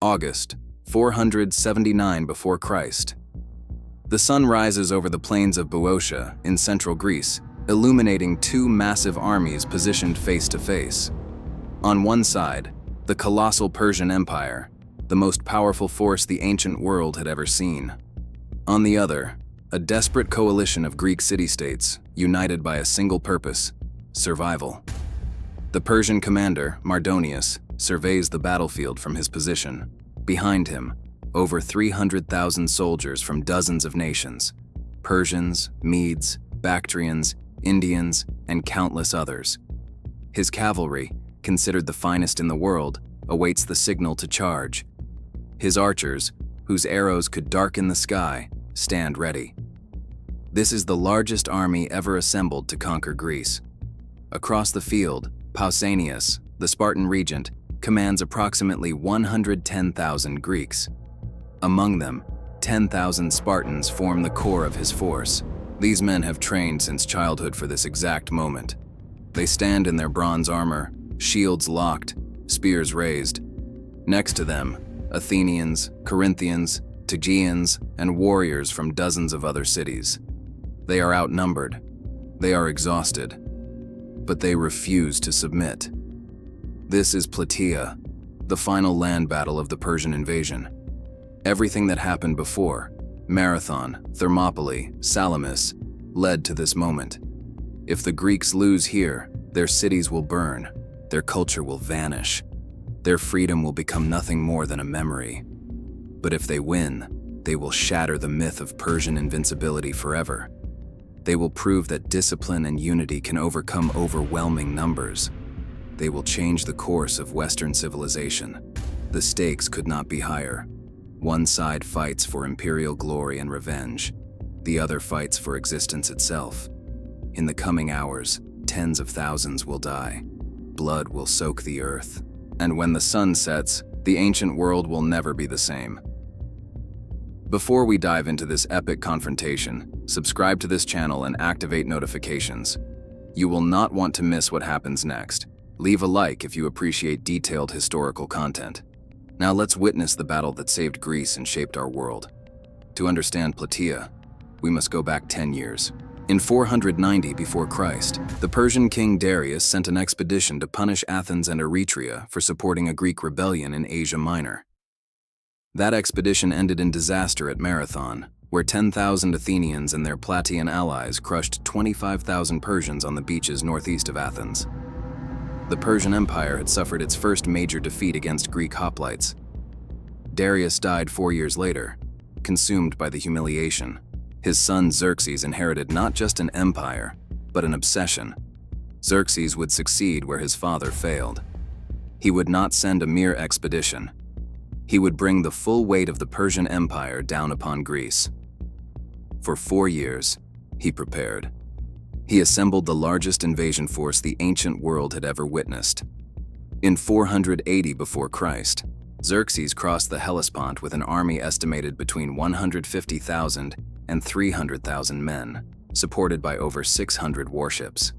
August, 479 before Christ. The sun rises over the plains of Boeotia in central Greece, illuminating two massive armies positioned face to face. On one side, the colossal Persian Empire, the most powerful force the ancient world had ever seen. On the other, a desperate coalition of Greek city-states united by a single purpose: survival. The Persian commander, Mardonius, surveys the battlefield from his position. Behind him, over 300,000 soldiers from dozens of nations: Persians, Medes, Bactrians, Indians, and countless others. His cavalry, considered the finest in the world, awaits the signal to charge. His archers, whose arrows could darken the sky, stand ready. This is the largest army ever assembled to conquer Greece. Across the field, Pausanias, the Spartan regent, commands approximately 110,000 Greeks. Among them, 10,000 Spartans form the core of his force. These men have trained since childhood for this exact moment. They stand in their bronze armor, shields locked, spears raised. Next to them, Athenians, Corinthians, Tegeans, and warriors from dozens of other cities. They are outnumbered. They are exhausted. But they refuse to submit. This is Plataea, the final land battle of the Persian invasion. Everything that happened before, Marathon, Thermopylae, Salamis, led to this moment. If the Greeks lose here, their cities will burn, their culture will vanish, their freedom will become nothing more than a memory. But if they win, they will shatter the myth of Persian invincibility forever. They will prove that discipline and unity can overcome overwhelming numbers. They will change the course of Western civilization. The stakes could not be higher. One side fights for imperial glory and revenge. The other fights for existence itself. In the coming hours, tens of thousands will die. Blood will soak the earth. And when the sun sets, the ancient world will never be the same. Before we dive into this epic confrontation, subscribe to this channel and activate notifications. You will not want to miss what happens next. Leave a like if you appreciate detailed historical content. Now let's witness the battle that saved Greece and shaped our world. To understand Plataea, we must go back 10 years. In 490 before Christ, the Persian king Darius sent an expedition to punish Athens and Eretria for supporting a Greek rebellion in Asia Minor. That expedition ended in disaster at Marathon, where 10,000 Athenians and their Plataean allies crushed 25,000 Persians on the beaches northeast of Athens. The Persian Empire had suffered its first major defeat against Greek hoplites. Darius died 4 years later, consumed by the humiliation. His son Xerxes inherited not just an empire, but an obsession. Xerxes would succeed where his father failed. He would not send a mere expedition. He would bring the full weight of the Persian Empire down upon Greece. For 4 years, he prepared. He assembled the largest invasion force the ancient world had ever witnessed. In 480 before Christ, Xerxes crossed the Hellespont with an army estimated between 150,000 and 300,000 men, supported by over 600 warships.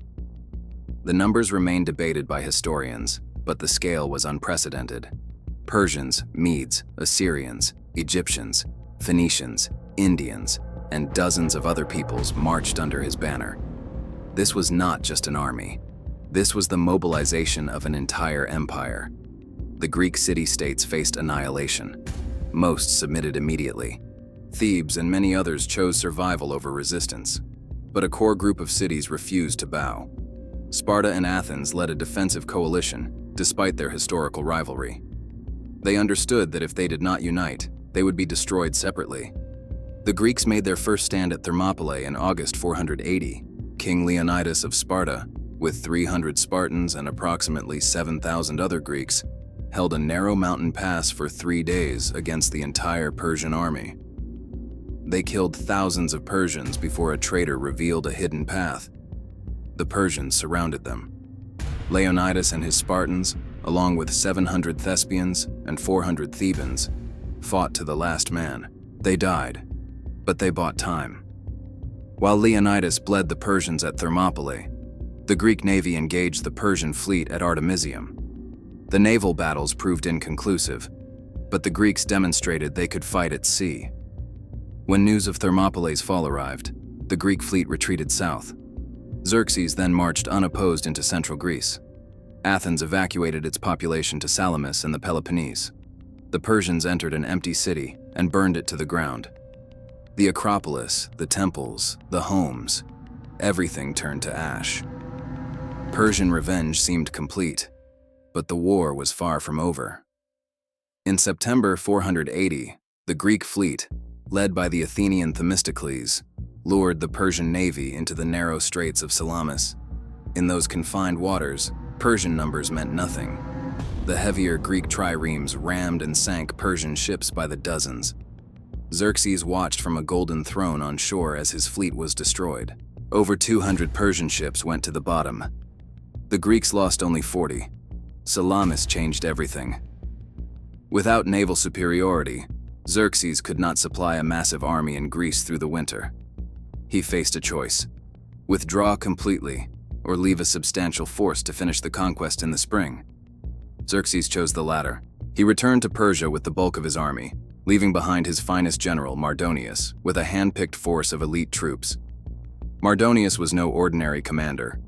The numbers remain debated by historians, but the scale was unprecedented. Persians, Medes, Assyrians, Egyptians, Phoenicians, Indians, and dozens of other peoples marched under his banner. This was not just an army. This was the mobilization of an entire empire. The Greek city-states faced annihilation. Most submitted immediately. Thebes and many others chose survival over resistance. But a core group of cities refused to bow. Sparta and Athens led a defensive coalition, despite their historical rivalry. They understood that if they did not unite, they would be destroyed separately. The Greeks made their first stand at Thermopylae in August 480. King Leonidas of Sparta, with 300 Spartans and approximately 7,000 other Greeks, held a narrow mountain pass for 3 days against the entire Persian army. They killed thousands of Persians before a traitor revealed a hidden path. The Persians surrounded them. Leonidas and his Spartans, along with 700 Thespians and 400 Thebans, fought to the last man. They died, but they bought time. While Leonidas bled the Persians at Thermopylae, the Greek navy engaged the Persian fleet at Artemisium. The naval battles proved inconclusive. but the Greeks demonstrated they could fight at sea. When news of Thermopylae's fall arrived, the Greek fleet retreated south. Xerxes then marched unopposed into central Greece. Athens evacuated its population to Salamis and the Peloponnese. The Persians entered an empty city and burned it to the ground. The Acropolis, the temples, the homes, everything turned to ash. Persian revenge seemed complete, but the war was far from over. In September 480, the Greek fleet, led by the Athenian Themistocles, lured the Persian navy into the narrow straits of Salamis. In those confined waters, Persian numbers meant nothing. The heavier Greek triremes rammed and sank Persian ships by the dozens. Xerxes watched from a golden throne on shore as his fleet was destroyed. Over 200 Persian ships went to the bottom. The Greeks lost only 40. Salamis changed everything. Without naval superiority, Xerxes could not supply a massive army in Greece through the winter. He faced a choice: withdraw completely or leave a substantial force to finish the conquest in the spring. Xerxes chose the latter. He returned to Persia with the bulk of his army, leaving behind his finest general, Mardonius, with a hand-picked force of elite troops. Mardonius was no ordinary commander.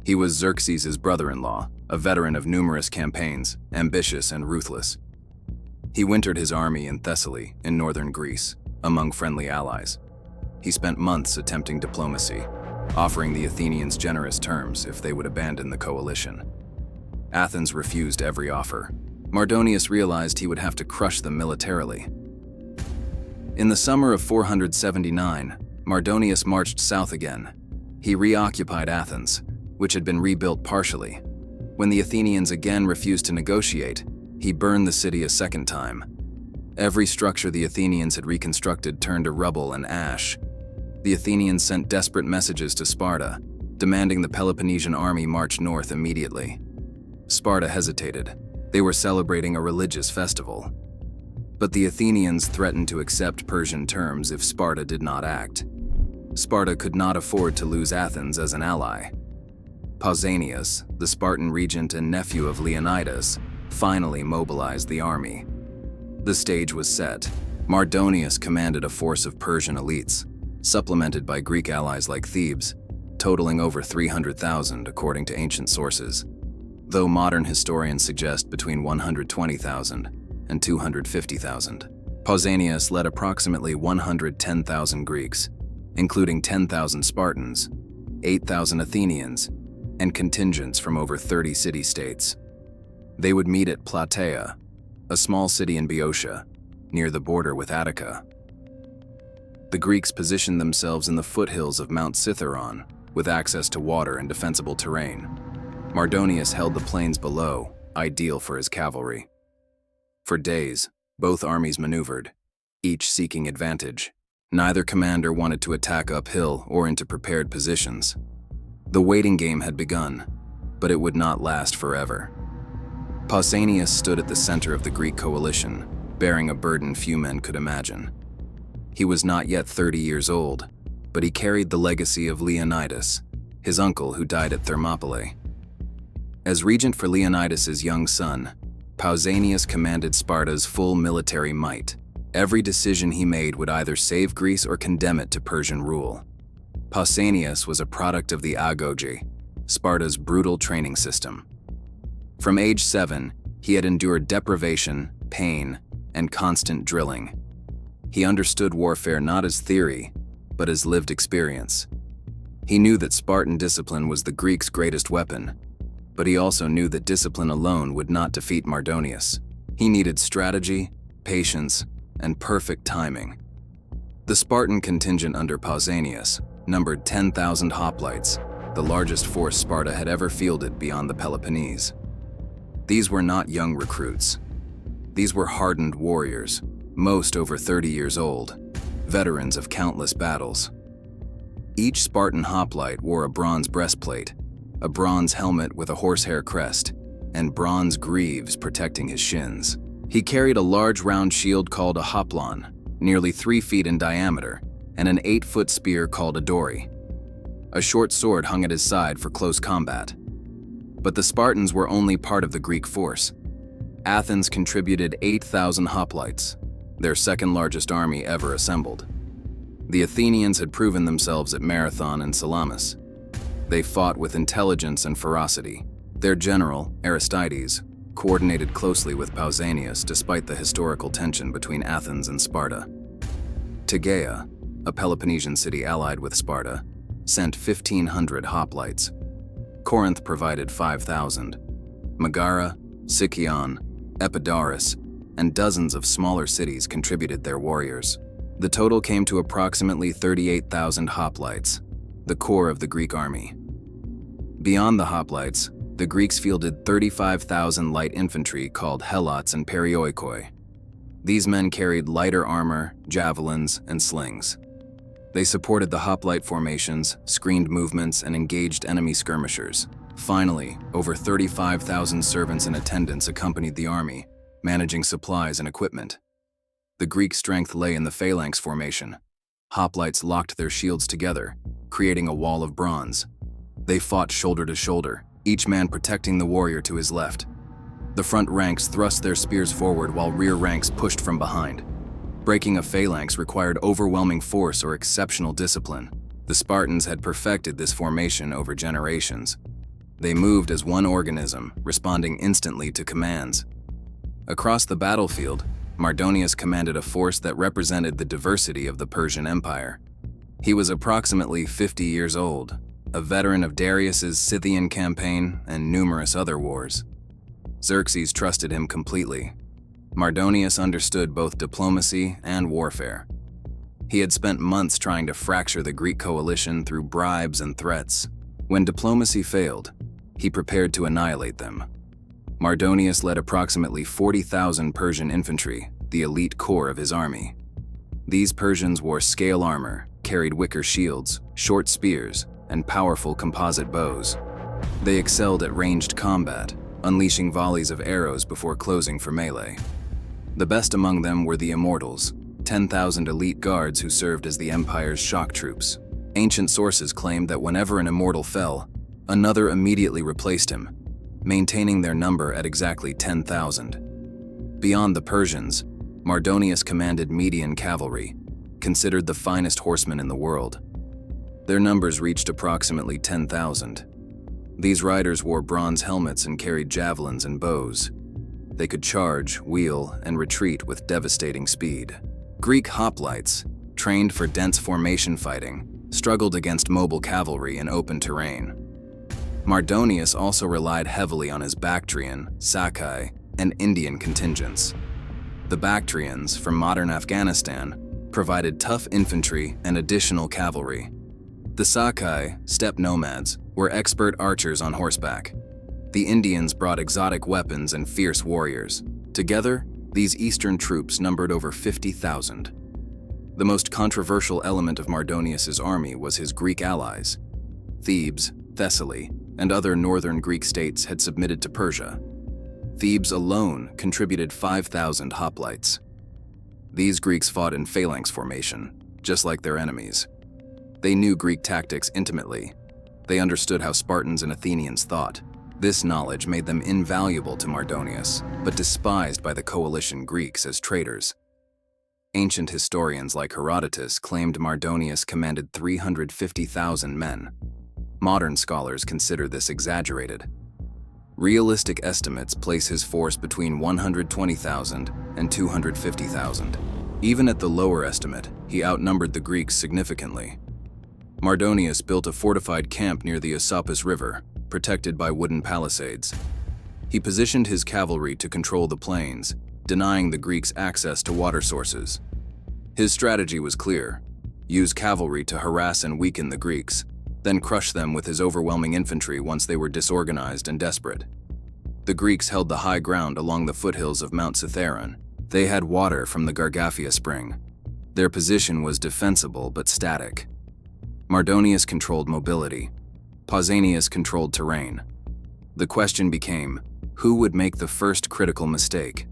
He was Xerxes' brother-in-law, a veteran of numerous campaigns, ambitious and ruthless. He wintered his army in Thessaly, in northern Greece, among friendly allies. He spent months attempting diplomacy, offering the Athenians generous terms if they would abandon the coalition. Athens refused every offer. Mardonius realized he would have to crush them militarily. In the summer of 479, Mardonius marched south again. He reoccupied Athens, which had been rebuilt partially. When the Athenians again refused to negotiate, he burned the city a second time. Every structure the Athenians had reconstructed turned to rubble and ash. The Athenians sent desperate messages to Sparta, demanding the Peloponnesian army march north immediately. Sparta hesitated. They were celebrating a religious festival. But the Athenians threatened to accept Persian terms if Sparta did not act. Sparta could not afford to lose Athens as an ally. Pausanias, the Spartan regent and nephew of Leonidas, finally mobilized the army. The stage was set. Mardonius commanded a force of Persian elites, supplemented by Greek allies like Thebes, totaling over 300,000 according to ancient sources, though modern historians suggest between 120,000 and 250,000. Pausanias led approximately 110,000 Greeks, including 10,000 Spartans, 8,000 Athenians, and contingents from over 30 city-states. They would meet at Plataea, a small city in Boeotia, near the border with Attica. The Greeks positioned themselves in the foothills of Mount Cithaeron, with access to water and defensible terrain. Mardonius held the plains below, ideal for his cavalry. For days, both armies maneuvered, each seeking advantage. Neither commander wanted to attack uphill or into prepared positions. The waiting game had begun, but it would not last forever. Pausanias stood at the center of the Greek coalition, bearing a burden few men could imagine. He was not yet 30 years old, but he carried the legacy of Leonidas, his uncle who died at Thermopylae. As regent for Leonidas's young son, Pausanias commanded Sparta's full military might. Every decision he made would either save Greece or condemn it to Persian rule. Pausanias was a product of the agoge, Sparta's brutal training system. From age 7, he had endured deprivation, pain, and constant drilling. He understood warfare not as theory, but as lived experience. He knew that Spartan discipline was the Greeks' greatest weapon, but he also knew that discipline alone would not defeat Mardonius. He needed strategy, patience, and perfect timing. The Spartan contingent under Pausanias numbered 10,000 hoplites, the largest force Sparta had ever fielded beyond the Peloponnese. These were not young recruits. These were hardened warriors, most over 30 years old, veterans of countless battles. Each Spartan hoplite wore a bronze breastplate, a bronze helmet with a horsehair crest, and bronze greaves protecting his shins. He carried a large round shield called a hoplon, nearly 3 feet in diameter, and an 8-foot spear called a dory. A short sword hung at his side for close combat. But the Spartans were only part of the Greek force. Athens contributed 8,000 hoplites, their second largest army ever assembled. The Athenians had proven themselves at Marathon and Salamis. They fought with intelligence and ferocity. Their general, Aristides, coordinated closely with Pausanias despite the historical tension between Athens and Sparta. Tegea, a Peloponnesian city allied with Sparta, sent 1,500 hoplites. Corinth provided 5,000. Megara, Sicyon, Epidaurus, and dozens of smaller cities contributed their warriors. The total came to approximately 38,000 hoplites, the core of the Greek army. Beyond the hoplites, the Greeks fielded 35,000 light infantry called helots and perioikoi. These men carried lighter armor, javelins, and slings. They supported the hoplite formations, screened movements, and engaged enemy skirmishers. Finally, over 35,000 servants and attendants accompanied the army, managing supplies and equipment. The Greek strength lay in the phalanx formation. Hoplites locked their shields together, creating a wall of bronze. They fought shoulder to shoulder, each man protecting the warrior to his left. The front ranks thrust their spears forward while rear ranks pushed from behind. Breaking a phalanx required overwhelming force or exceptional discipline. The Spartans had perfected this formation over generations. They moved as one organism, responding instantly to commands. Across the battlefield, Mardonius commanded a force that represented the diversity of the Persian Empire. He was approximately 50 years old, a veteran of Darius's Scythian campaign and numerous other wars. Xerxes trusted him completely. Mardonius understood both diplomacy and warfare. He had spent months trying to fracture the Greek coalition through bribes and threats. When diplomacy failed, he prepared to annihilate them. Mardonius led approximately 40,000 Persian infantry, the elite core of his army. These Persians wore scale armor, carried wicker shields, short spears, and powerful composite bows. They excelled at ranged combat, unleashing volleys of arrows before closing for melee. The best among them were the Immortals, 10,000 elite guards who served as the Empire's shock troops. Ancient sources claimed that whenever an Immortal fell, another immediately replaced him, maintaining their number at exactly 10,000. Beyond the Persians, Mardonius commanded Median cavalry, considered the finest horsemen in the world. Their numbers reached approximately 10,000. These riders wore bronze helmets and carried javelins and bows. They could charge, wheel, and retreat with devastating speed. Greek hoplites, trained for dense formation fighting, struggled against mobile cavalry in open terrain. Mardonius also relied heavily on his Bactrian, Sakai, and Indian contingents. The Bactrians, from modern Afghanistan, provided tough infantry and additional cavalry. The Sakai, steppe nomads, were expert archers on horseback. The Indians brought exotic weapons and fierce warriors. Together, these eastern troops numbered over 50,000. The most controversial element of Mardonius's army was his Greek allies. Thebes, Thessaly, and other northern Greek states had submitted to Persia. Thebes alone contributed 5,000 hoplites. These Greeks fought in phalanx formation, just like their enemies. They knew Greek tactics intimately. They understood how Spartans and Athenians thought. This knowledge made them invaluable to Mardonius, but despised by the coalition Greeks as traitors. Ancient historians like Herodotus claimed Mardonius commanded 350,000 men. Modern scholars consider this exaggerated. Realistic estimates place his force between 120,000 and 250,000. Even at the lower estimate, he outnumbered the Greeks significantly. Mardonius built a fortified camp near the Esopus River, protected by wooden palisades. He positioned his cavalry to control the plains, denying the Greeks access to water sources. His strategy was clear: use cavalry to harass and weaken the Greeks, then crush them with his overwhelming infantry once they were disorganized and desperate. The Greeks held the high ground along the foothills of Mount Cithaeron. They had water from the Gargaphia spring. Their position was defensible but static. Mardonius controlled mobility. Pausanias controlled terrain. The question became, who would make the first critical mistake?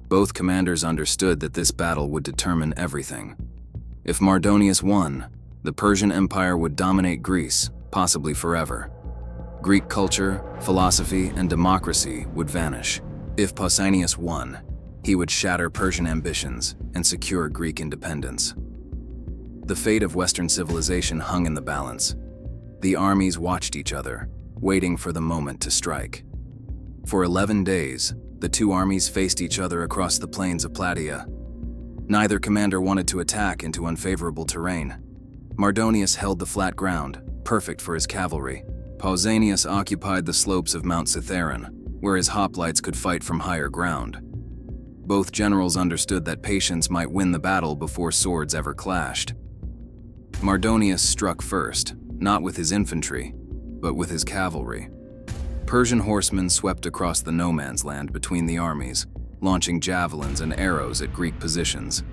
Both commanders understood that this battle would determine everything. If Mardonius won, the Persian Empire would dominate Greece, possibly forever. Greek culture, philosophy, and democracy would vanish. If Pausanias won, he would shatter Persian ambitions and secure Greek independence. The fate of Western civilization hung in the balance. The armies watched each other, waiting for the moment to strike. For 11 days, the two armies faced each other across the plains of Plataea. Neither commander wanted to attack into unfavorable terrain. Mardonius held the flat ground, perfect for his cavalry. Pausanias occupied the slopes of Mount Cithaeron, where his hoplites could fight from higher ground. Both generals understood that patience might win the battle before swords ever clashed. Mardonius struck first, not with his infantry, but with his cavalry. Persian horsemen swept across the no-man's land between the armies, launching javelins and arrows at Greek positions.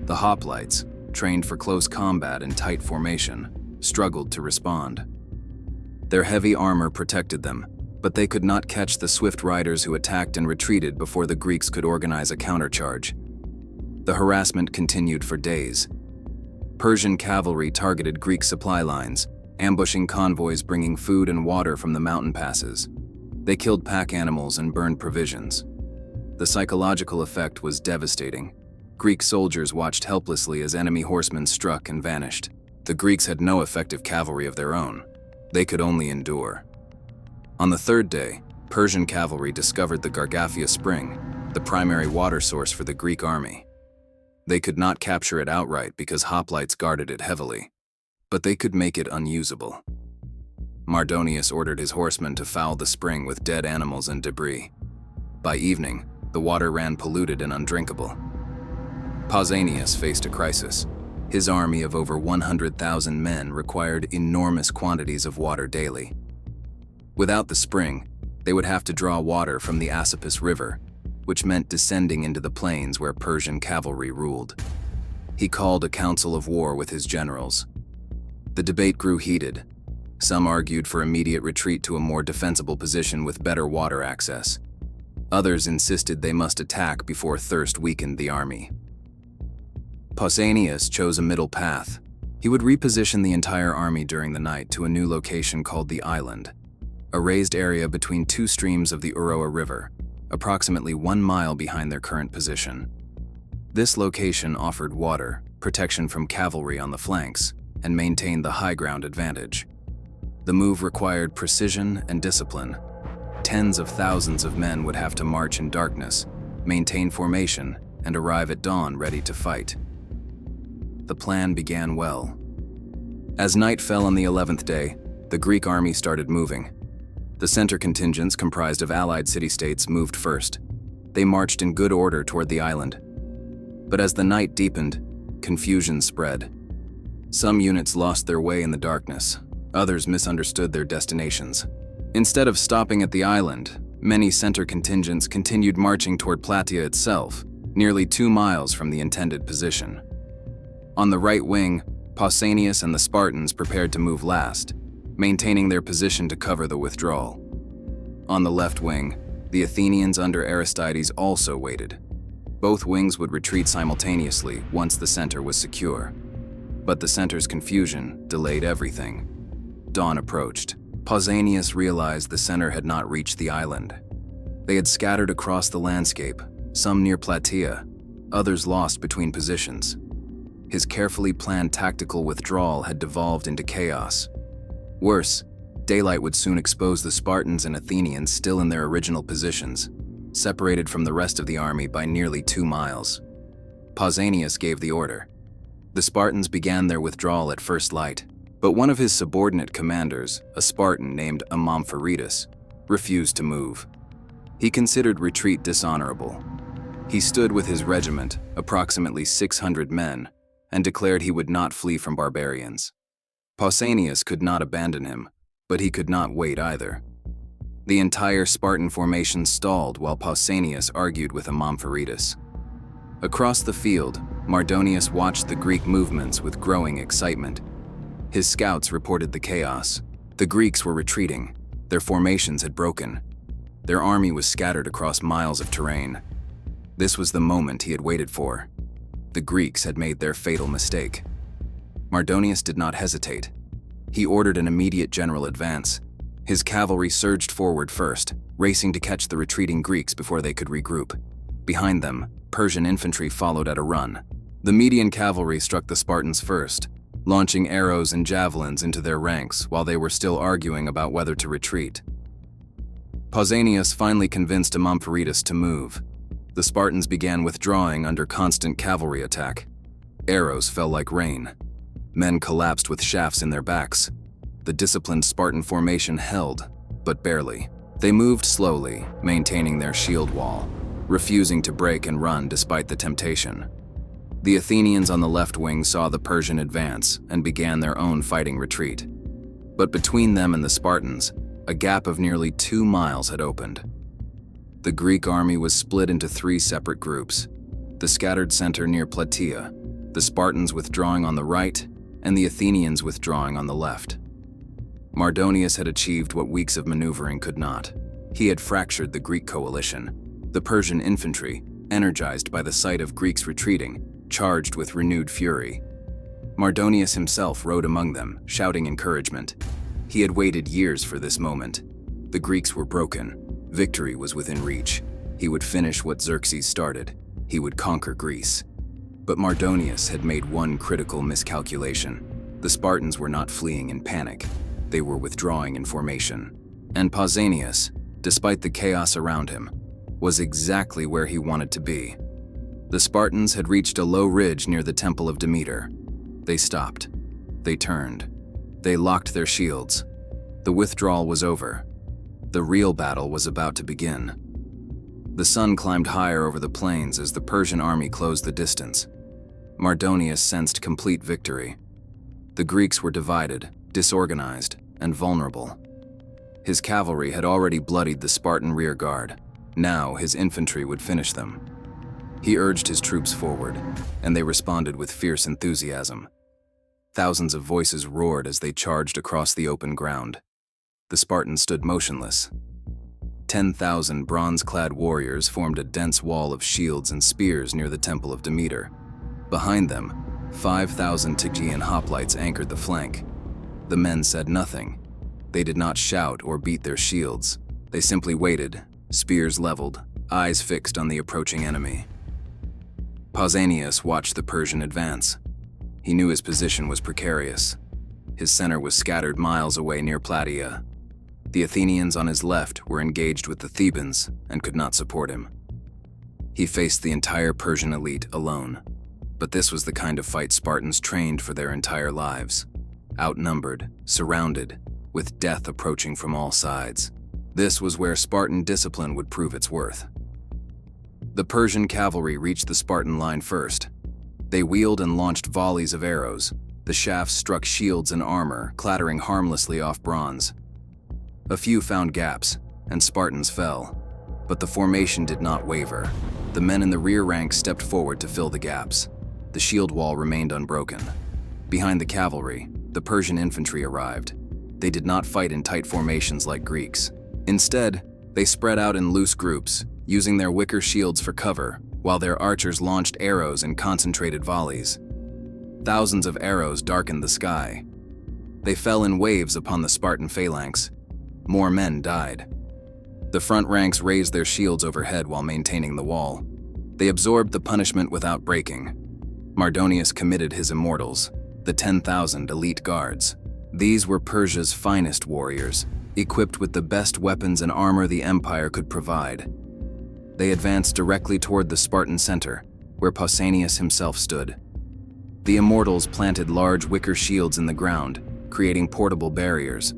The hoplites, trained for close combat in tight formation, struggled to respond. Their heavy armor protected them, but they could not catch the swift riders who attacked and retreated before the Greeks could organize a countercharge. The harassment continued for days. Persian cavalry targeted Greek supply lines, ambushing convoys bringing food and water from the mountain passes. They killed pack animals and burned provisions. The psychological effect was devastating. Greek soldiers watched helplessly as enemy horsemen struck and vanished. The Greeks had no effective cavalry of their own. They could only endure. On the third day, Persian cavalry discovered the Gargaphia Spring, the primary water source for the Greek army. They could not capture it outright because hoplites guarded it heavily, but they could make it unusable. Mardonius ordered his horsemen to foul the spring with dead animals and debris. By evening, the water ran polluted and undrinkable. Pausanias faced a crisis. His army of over 100,000 men required enormous quantities of water daily. Without the spring, they would have to draw water from the Asopus River, which meant descending into the plains where Persian cavalry ruled. He called a council of war with his generals. The debate grew heated. Some argued for immediate retreat to a more defensible position with better water access. Others insisted they must attack before thirst weakened the army. Pausanias chose a middle path. He would reposition the entire army during the night to a new location called the Island, a raised area between two streams of the Uroa River, approximately 1 mile behind their current position. This location offered water, protection from cavalry on the flanks, and maintained the high ground advantage. The move required precision and discipline. Tens of thousands of men would have to march in darkness, maintain formation, and arrive at dawn ready to fight. The plan began well. As night fell on the 11th day, the Greek army started moving. The center contingents, comprised of allied city-states, moved first. They marched in good order toward the island. But as the night deepened, confusion spread. Some units lost their way in the darkness. Others misunderstood their destinations. Instead of stopping at the island, many center contingents continued marching toward Plataea itself, nearly 2 miles from the intended position. On the right wing, Pausanias and the Spartans prepared to move last, maintaining their position to cover the withdrawal. On the left wing, the Athenians under Aristides also waited. Both wings would retreat simultaneously once the center was secure. But the center's confusion delayed everything. Dawn approached. Pausanias realized the center had not reached the island. They had scattered across the landscape, some near Plataea, others lost between positions. His carefully planned tactical withdrawal had devolved into chaos. Worse, daylight would soon expose the Spartans and Athenians still in their original positions, separated from the rest of the army by nearly 2 miles. Pausanias gave the order. The Spartans began their withdrawal at first light, but one of his subordinate commanders, a Spartan named Amphiaraus, refused to move. He considered retreat dishonorable. He stood with his regiment, approximately 600 men, and declared he would not flee from barbarians. Pausanias could not abandon him, but he could not wait either. The entire Spartan formation stalled while Pausanias argued with Amphiaraus. Across the field, Mardonius watched the Greek movements with growing excitement. His scouts reported the chaos. The Greeks were retreating. Their formations had broken. Their army was scattered across miles of terrain. This was the moment he had waited for. The Greeks had made their fatal mistake. Mardonius did not hesitate. He ordered an immediate general advance. His cavalry surged forward first, racing to catch the retreating Greeks before they could regroup. Behind them, Persian infantry followed at a run. The Median cavalry struck the Spartans first, launching arrows and javelins into their ranks while they were still arguing about whether to retreat. Pausanias finally convinced Amompharetus to move. The Spartans began withdrawing under constant cavalry attack. Arrows fell like rain. Men collapsed with shafts in their backs. The disciplined Spartan formation held, but barely. They moved slowly, maintaining their shield wall, refusing to break and run despite the temptation. The Athenians on the left wing saw the Persian advance and began their own fighting retreat. But between them and the Spartans, a gap of nearly 2 miles had opened. The Greek army was split into 3 separate groups: the scattered center near Plataea, the Spartans withdrawing on the right, and the Athenians withdrawing on the left. Mardonius had achieved what weeks of maneuvering could not. He had fractured the Greek coalition. The Persian infantry, energized by the sight of Greeks retreating, charged with renewed fury. Mardonius himself rode among them, shouting encouragement. He had waited years for this moment. The Greeks were broken. Victory was within reach. He would finish what Xerxes started. He would conquer Greece. But Mardonius had made one critical miscalculation. The Spartans were not fleeing in panic. They were withdrawing in formation. And Pausanias, despite the chaos around him, was exactly where he wanted to be. The Spartans had reached a low ridge near the Temple of Demeter. They stopped. They turned. They locked their shields. The withdrawal was over. The real battle was about to begin. The sun climbed higher over the plains as the Persian army closed the distance. Mardonius sensed complete victory. The Greeks were divided, disorganized, and vulnerable. His cavalry had already bloodied the Spartan rear guard. Now his infantry would finish them. He urged his troops forward, and they responded with fierce enthusiasm. Thousands of voices roared as they charged across the open ground. The Spartans stood motionless. 10,000 bronze-clad warriors formed a dense wall of shields and spears near the Temple of Demeter. Behind them, 5,000 Stygian hoplites anchored the flank. The men said nothing. They did not shout or beat their shields. They simply waited, spears leveled, eyes fixed on the approaching enemy. Pausanias watched the Persian advance. He knew his position was precarious. His center was scattered miles away near Plataea. The Athenians on his left were engaged with the Thebans and could not support him. He faced the entire Persian elite alone. But this was the kind of fight Spartans trained for their entire lives. Outnumbered, surrounded, with death approaching from all sides. This was where Spartan discipline would prove its worth. The Persian cavalry reached the Spartan line first. They wheeled and launched volleys of arrows. The shafts struck shields and armor, clattering harmlessly off bronze. A few found gaps, and Spartans fell. But the formation did not waver. The men in the rear ranks stepped forward to fill the gaps. The shield wall remained unbroken. Behind the cavalry, the Persian infantry arrived. They did not fight in tight formations like Greeks. Instead, they spread out in loose groups, using their wicker shields for cover, while their archers launched arrows in concentrated volleys. Thousands of arrows darkened the sky. They fell in waves upon the Spartan phalanx. More men died. The front ranks raised their shields overhead while maintaining the wall. They absorbed the punishment without breaking. Mardonius committed his immortals, the 10,000 elite guards. These were Persia's finest warriors, equipped with the best weapons and armor the empire could provide. They advanced directly toward the Spartan center, where Pausanias himself stood. The immortals planted large wicker shields in the ground, creating portable barriers.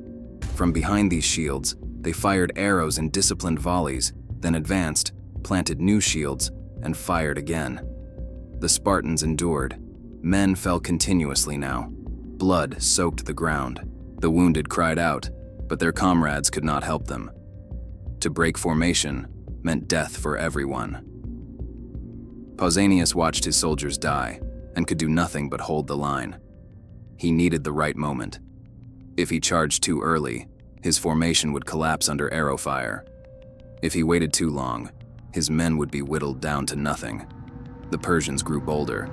From behind these shields, they fired arrows in disciplined volleys, then advanced, planted new shields, and fired again. The Spartans endured. Men fell continuously now. Blood soaked the ground. The wounded cried out, but their comrades could not help them. To break formation meant death for everyone. Pausanias watched his soldiers die and could do nothing but hold the line. He needed the right moment. If he charged too early, his formation would collapse under arrow fire. If he waited too long, his men would be whittled down to nothing. The Persians grew bolder.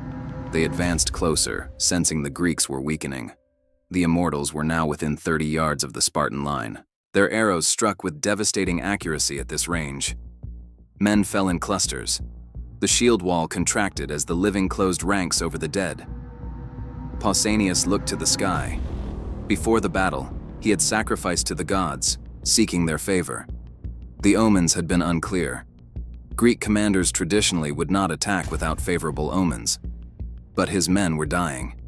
They advanced closer, sensing the Greeks were weakening. The immortals were now within 30 yards of the Spartan line. Their arrows struck with devastating accuracy at this range. Men fell in clusters. The shield wall contracted as the living closed ranks over the dead. Pausanias looked to the sky. Before the battle, he had sacrificed to the gods, seeking their favor. The omens had been unclear. Greek commanders traditionally would not attack without favorable omens. But his men were dying.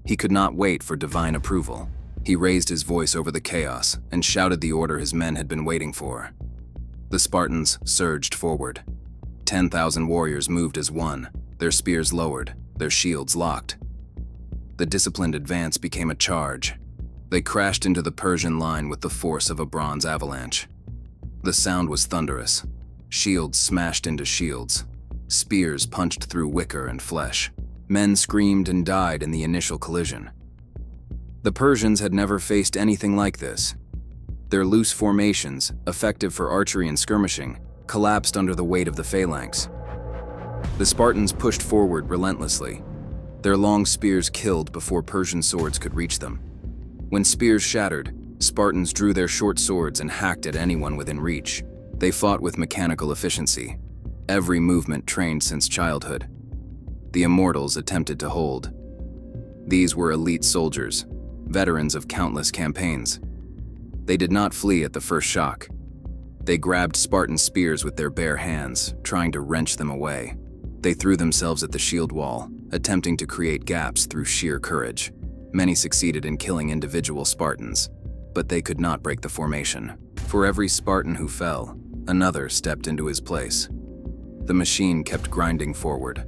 He could not wait for divine approval. He raised his voice over the chaos and shouted the order his men had been waiting for. The Spartans surged forward. 10,000 warriors moved as one, their spears lowered, their shields locked. The disciplined advance became a charge. They crashed into the Persian line with the force of a bronze avalanche. The sound was thunderous. Shields smashed into shields. Spears punched through wicker and flesh. Men screamed and died in the initial collision. The Persians had never faced anything like this. Their loose formations, effective for archery and skirmishing, collapsed under the weight of the phalanx. The Spartans pushed forward relentlessly. Their long spears killed before Persian swords could reach them. When spears shattered, Spartans drew their short swords and hacked at anyone within reach. They fought with mechanical efficiency, every movement trained since childhood. The immortals attempted to hold. These were elite soldiers, veterans of countless campaigns. They did not flee at the first shock. They grabbed Spartan spears with their bare hands, trying to wrench them away. They threw themselves at the shield wall, attempting to create gaps through sheer courage. Many succeeded in killing individual Spartans, but they could not break the formation. For every Spartan who fell, another stepped into his place. The machine kept grinding forward.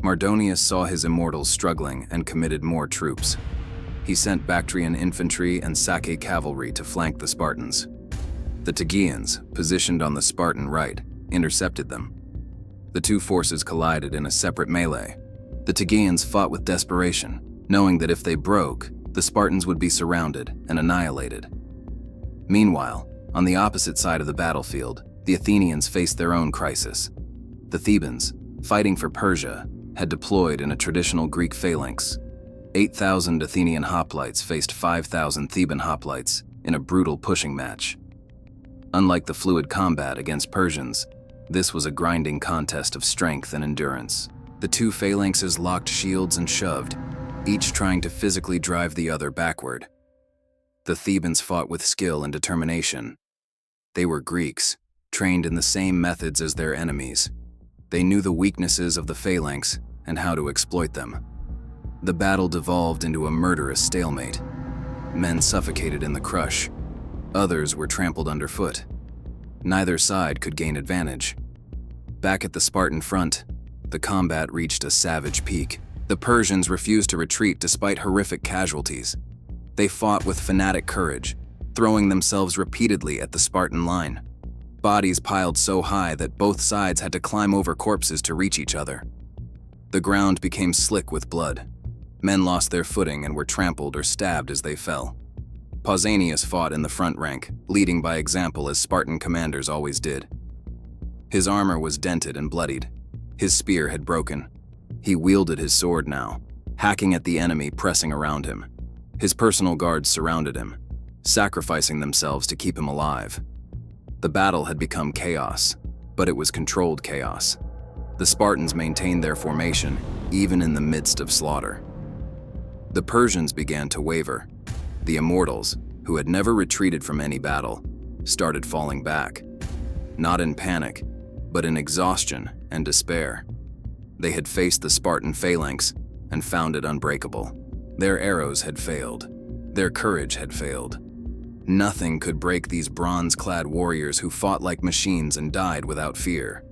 Mardonius saw his immortals struggling and committed more troops. He sent Bactrian infantry and Sake cavalry to flank the Spartans. The Tegeans, positioned on the Spartan right, intercepted them. The two forces collided in a separate melee. The Tegeans fought with desperation, knowing that if they broke, the Spartans would be surrounded and annihilated. Meanwhile, on the opposite side of the battlefield, the Athenians faced their own crisis. The Thebans, fighting for Persia, had deployed in a traditional Greek phalanx. 8,000 Athenian hoplites faced 5,000 Theban hoplites in a brutal pushing match. Unlike the fluid combat against Persians, this was a grinding contest of strength and endurance. The two phalanxes locked shields and shoved, each trying to physically drive the other backward. The Thebans fought with skill and determination. They were Greeks, trained in the same methods as their enemies. They knew the weaknesses of the phalanx and how to exploit them. The battle devolved into a murderous stalemate. Men suffocated in the crush. Others were trampled underfoot. Neither side could gain advantage. Back at the Spartan front, the combat reached a savage peak. The Persians refused to retreat despite horrific casualties. They fought with fanatic courage, throwing themselves repeatedly at the Spartan line. Bodies piled so high that both sides had to climb over corpses to reach each other. The ground became slick with blood. Men lost their footing and were trampled or stabbed as they fell. Pausanias fought in the front rank, leading by example as Spartan commanders always did. His armor was dented and bloodied. His spear had broken. He wielded his sword now, hacking at the enemy pressing around him. His personal guards surrounded him, sacrificing themselves to keep him alive. The battle had become chaos, but it was controlled chaos. The Spartans maintained their formation, even in the midst of slaughter. The Persians began to waver. The immortals, who had never retreated from any battle, started falling back. Not in panic, but in exhaustion and despair. They had faced the Spartan phalanx and found it unbreakable. Their arrows had failed. Their courage had failed. Nothing could break these bronze-clad warriors who fought like machines and died without fear.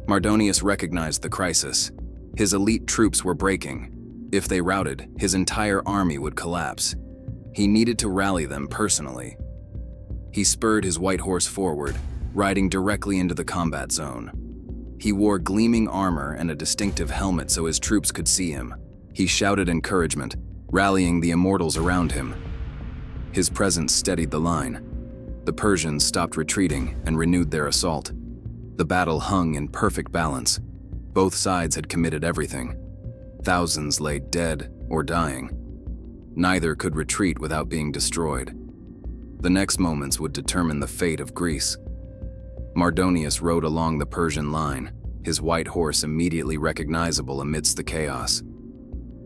Mardonius recognized the crisis. His elite troops were breaking. If they routed, his entire army would collapse. He needed to rally them personally. He spurred his white horse forward, riding directly into the combat zone. He wore gleaming armor and a distinctive helmet so his troops could see him. He shouted encouragement, rallying the immortals around him. His presence steadied the line. The Persians stopped retreating and renewed their assault. The battle hung in perfect balance. Both sides had committed everything. Thousands lay dead or dying. Neither could retreat without being destroyed. The next moments would determine the fate of Greece. Mardonius rode along the Persian line, his white horse immediately recognizable amidst the chaos.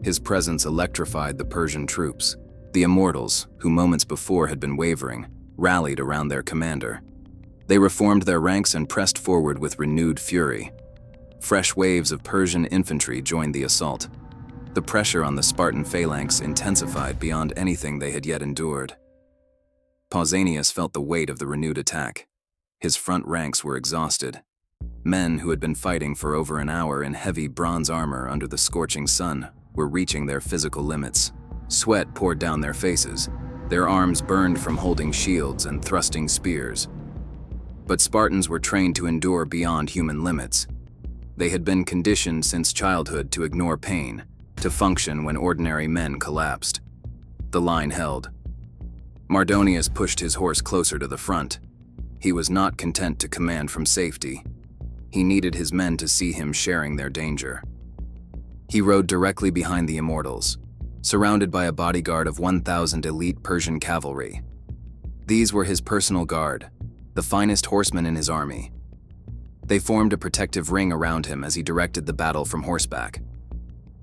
His presence electrified the Persian troops. The immortals, who moments before had been wavering, rallied around their commander. They reformed their ranks and pressed forward with renewed fury. Fresh waves of Persian infantry joined the assault. The pressure on the Spartan phalanx intensified beyond anything they had yet endured. Pausanias felt the weight of the renewed attack. His front ranks were exhausted. Men who had been fighting for over an hour in heavy bronze armor under the scorching sun were reaching their physical limits. Sweat poured down their faces. Their arms burned from holding shields and thrusting spears. But Spartans were trained to endure beyond human limits. They had been conditioned since childhood to ignore pain, to function when ordinary men collapsed. The line held. Mardonius pushed his horse closer to the front. He was not content to command from safety. He needed his men to see him sharing their danger. He rode directly behind the immortals, surrounded by a bodyguard of 1,000 elite Persian cavalry. These were his personal guard, the finest horsemen in his army. They formed a protective ring around him as he directed the battle from horseback.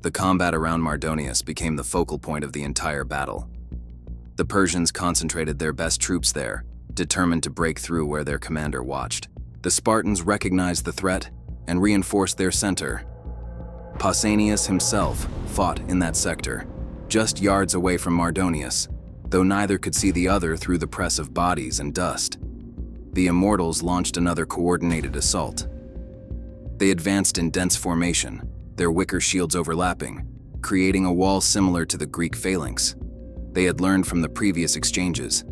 The combat around Mardonius became the focal point of the entire battle. The Persians concentrated their best troops there, determined to break through where their commander watched. The Spartans recognized the threat and reinforced their center. Pausanias himself fought in that sector, just yards away from Mardonius, though neither could see the other through the press of bodies and dust. The immortals launched another coordinated assault. They advanced in dense formation, their wicker shields overlapping, creating a wall similar to the Greek phalanx. They had learned from the previous exchanges.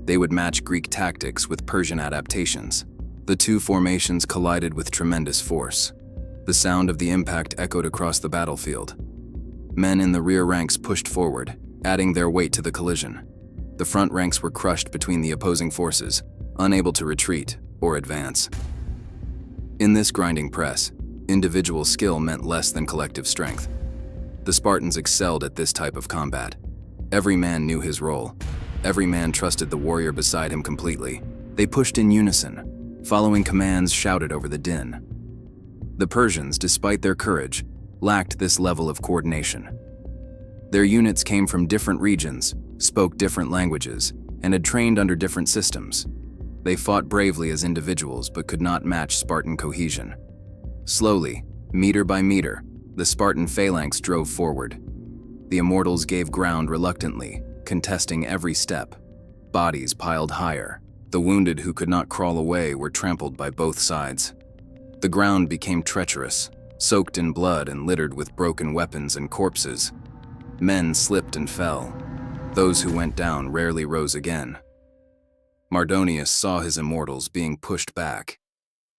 They would match Greek tactics with Persian adaptations. The two formations collided with tremendous force. The sound of the impact echoed across the battlefield. Men in the rear ranks pushed forward, adding their weight to the collision. The front ranks were crushed between the opposing forces, unable to retreat or advance. In this grinding press, individual skill meant less than collective strength. The Spartans excelled at this type of combat. Every man knew his role. Every man trusted the warrior beside him completely. They pushed in unison, following commands shouted over the din. The Persians, despite their courage, lacked this level of coordination. Their units came from different regions, spoke different languages, and had trained under different systems. They fought bravely as individuals but could not match Spartan cohesion. Slowly, meter by meter, the Spartan phalanx drove forward. The immortals gave ground reluctantly, contesting every step. Bodies piled higher. The wounded who could not crawl away were trampled by both sides. The ground became treacherous, soaked in blood and littered with broken weapons and corpses. Men slipped and fell. Those who went down rarely rose again. Mardonius saw his immortals being pushed back.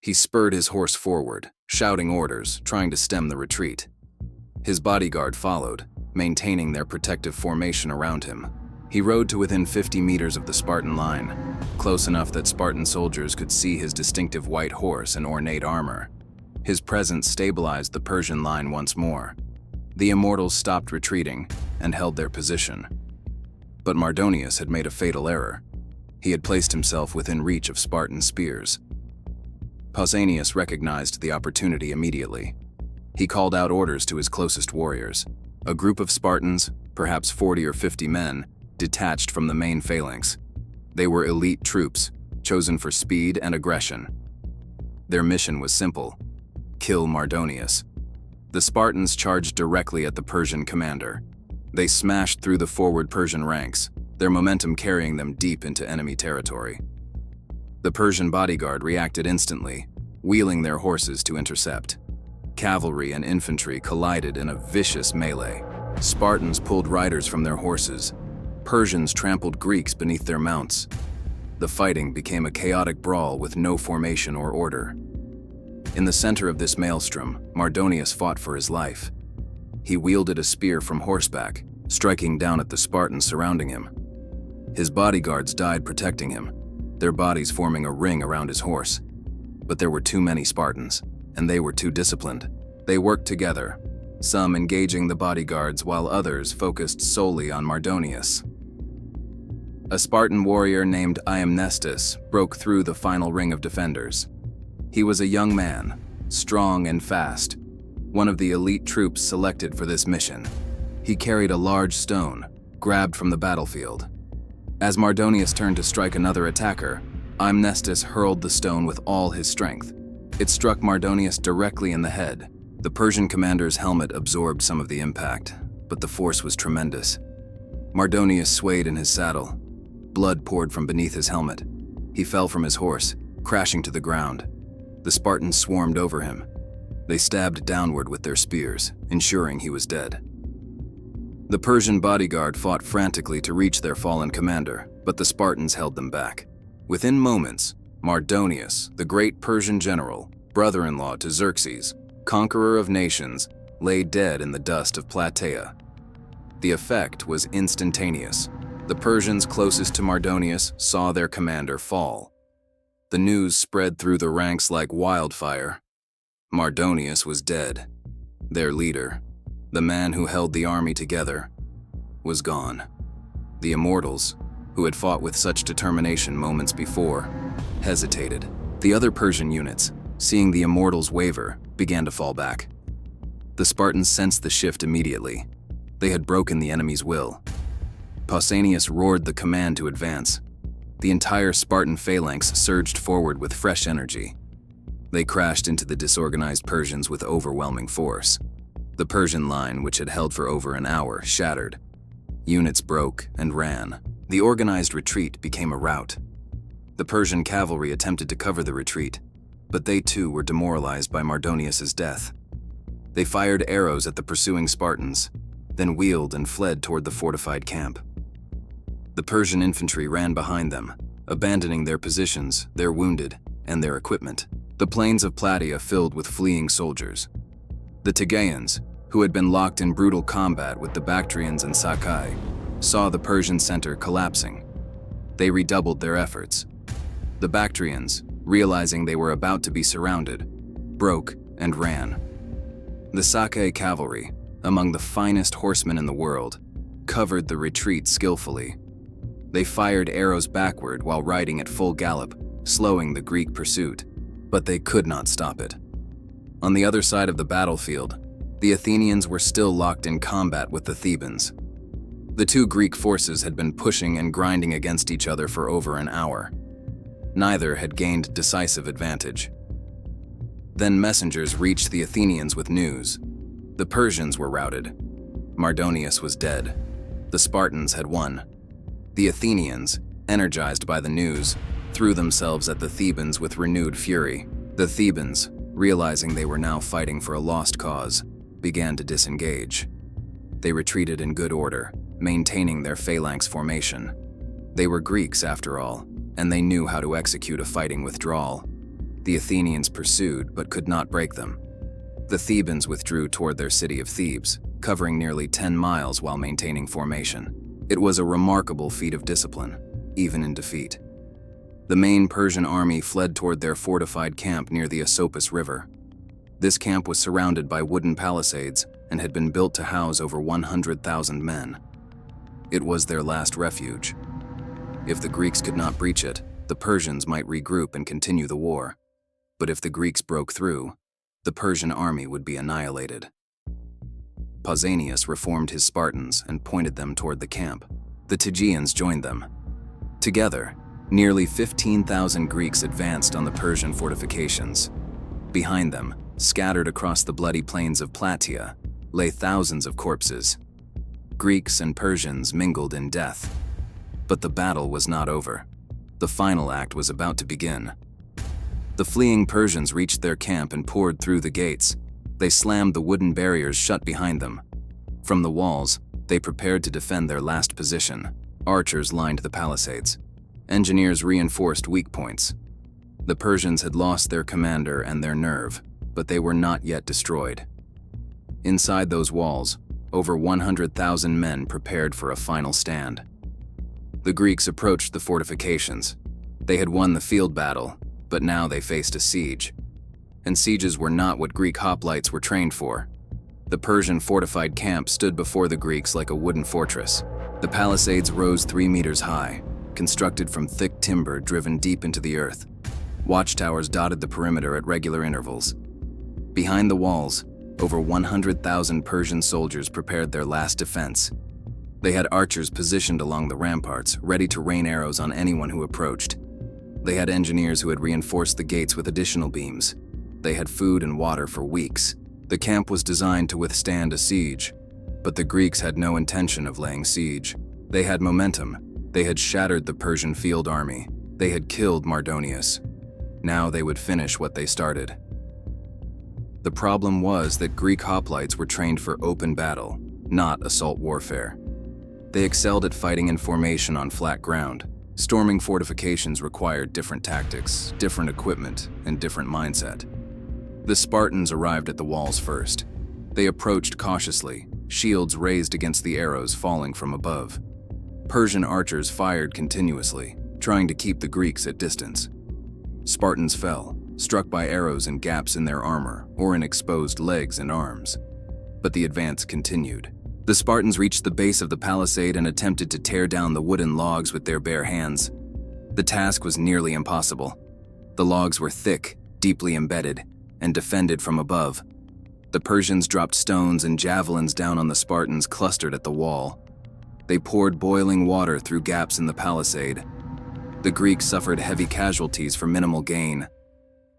He spurred his horse forward, shouting orders, trying to stem the retreat. His bodyguard followed, maintaining their protective formation around him. He rode to within 50 meters of the Spartan line, close enough that Spartan soldiers could see his distinctive white horse and ornate armor. His presence stabilized the Persian line once more. The immortals stopped retreating and held their position. But Mardonius had made a fatal error. He had placed himself within reach of Spartan spears. Pausanias recognized the opportunity immediately. He called out orders to his closest warriors. A group of Spartans, perhaps 40 or 50 men, detached from the main phalanx. They were elite troops, chosen for speed and aggression. Their mission was simple: kill Mardonius. The Spartans charged directly at the Persian commander. They smashed through the forward Persian ranks, their momentum carrying them deep into enemy territory. The Persian bodyguard reacted instantly, wheeling their horses to intercept. Cavalry and infantry collided in a vicious melee. Spartans pulled riders from their horses. Persians trampled Greeks beneath their mounts. The fighting became a chaotic brawl with no formation or order. In the center of this maelstrom, Mardonius fought for his life. He wielded a spear from horseback, striking down at the Spartans surrounding him. His bodyguards died protecting him, their bodies forming a ring around his horse. But there were too many Spartans, and they were too disciplined. They worked together, some engaging the bodyguards while others focused solely on Mardonius. A Spartan warrior named Iamnestus broke through the final ring of defenders. He was a young man, strong and fast, one of the elite troops selected for this mission. He carried a large stone, grabbed from the battlefield. As Mardonius turned to strike another attacker, Iamnestus hurled the stone with all his strength. It struck Mardonius directly in the head. The Persian commander's helmet absorbed some of the impact, but the force was tremendous. Mardonius swayed in his saddle. Blood poured from beneath his helmet. He fell from his horse, crashing to the ground. The Spartans swarmed over him. They stabbed downward with their spears, ensuring he was dead. The Persian bodyguard fought frantically to reach their fallen commander, but the Spartans held them back. Within moments, Mardonius, the great Persian general, brother-in-law to Xerxes, conqueror of nations, lay dead in the dust of Plataea. The effect was instantaneous. The Persians closest to Mardonius saw their commander fall. The news spread through the ranks like wildfire. Mardonius was dead. Their leader, the man who held the army together, was gone. The immortals, who had fought with such determination moments before, hesitated. The other Persian units, seeing the immortals waver, began to fall back. The Spartans sensed the shift immediately. They had broken the enemy's will. Pausanias roared the command to advance. The entire Spartan phalanx surged forward with fresh energy. They crashed into the disorganized Persians with overwhelming force. The Persian line, which had held for over an hour, shattered. Units broke and ran. The organized retreat became a rout. The Persian cavalry attempted to cover the retreat, but they too were demoralized by Mardonius's death. They fired arrows at the pursuing Spartans, then wheeled and fled toward the fortified camp. The Persian infantry ran behind them, abandoning their positions, their wounded, and their equipment. The plains of Plataea filled with fleeing soldiers. The Tegeans, who had been locked in brutal combat with the Bactrians and Sakai, saw the Persian center collapsing. They redoubled their efforts. The Bactrians, realizing they were about to be surrounded, broke and ran. The Sakai cavalry, among the finest horsemen in the world, covered the retreat skillfully. They fired arrows backward while riding at full gallop, slowing the Greek pursuit, but they could not stop it. On the other side of the battlefield, the Athenians were still locked in combat with the Thebans. The two Greek forces had been pushing and grinding against each other for over an hour. Neither had gained decisive advantage. Then messengers reached the Athenians with news. The Persians were routed. Mardonius was dead. The Spartans had won. The Athenians, energized by the news, threw themselves at the Thebans with renewed fury. The Thebans, realizing they were now fighting for a lost cause, began to disengage. They retreated in good order, maintaining their phalanx formation. They were Greeks after all, and they knew how to execute a fighting withdrawal. The Athenians pursued but could not break them. The Thebans withdrew toward their city of Thebes, covering nearly 10 miles while maintaining formation. It was a remarkable feat of discipline, even in defeat. The main Persian army fled toward their fortified camp near the Asopus River. This camp was surrounded by wooden palisades and had been built to house over 100,000 men. It was their last refuge. If the Greeks could not breach it, the Persians might regroup and continue the war. But if the Greeks broke through, the Persian army would be annihilated. Pausanias reformed his Spartans and pointed them toward the camp. The Tegeans joined them. Together, nearly 15,000 Greeks advanced on the Persian fortifications. Behind them, scattered across the bloody plains of Plataea, lay thousands of corpses. Greeks and Persians mingled in death. But the battle was not over. The final act was about to begin. The fleeing Persians reached their camp and poured through the gates. They slammed the wooden barriers shut behind them. From the walls, they prepared to defend their last position. Archers lined the palisades. Engineers reinforced weak points. The Persians had lost their commander and their nerve, but they were not yet destroyed. Inside those walls, over 100,000 men prepared for a final stand. The Greeks approached the fortifications. They had won the field battle, but now they faced a siege. And sieges were not what Greek hoplites were trained for. The Persian fortified camp stood before the Greeks like a wooden fortress. The palisades rose 3 meters high. constructed from thick timber driven deep into the earth. Watchtowers dotted the perimeter at regular intervals. Behind the walls, over 100,000 Persian soldiers prepared their last defense. They had archers positioned along the ramparts, ready to rain arrows on anyone who approached. They had engineers who had reinforced the gates with additional beams. They had food and water for weeks. The camp was designed to withstand a siege, but the Greeks had no intention of laying siege. They had momentum. They had shattered the Persian field army. They had killed Mardonius. Now they would finish what they started. The problem was that Greek hoplites were trained for open battle, not assault warfare. They excelled at fighting in formation on flat ground. Storming fortifications required different tactics, different equipment, and different mindset. The Spartans arrived at the walls first. They approached cautiously, shields raised against the arrows falling from above. Persian archers fired continuously, trying to keep the Greeks at distance. Spartans fell, struck by arrows in gaps in their armor or in exposed legs and arms. But the advance continued. The Spartans reached the base of the palisade and attempted to tear down the wooden logs with their bare hands. The task was nearly impossible. The logs were thick, deeply embedded, and defended from above. The Persians dropped stones and javelins down on the Spartans clustered at the wall. They poured boiling water through gaps in the palisade. The Greeks suffered heavy casualties for minimal gain.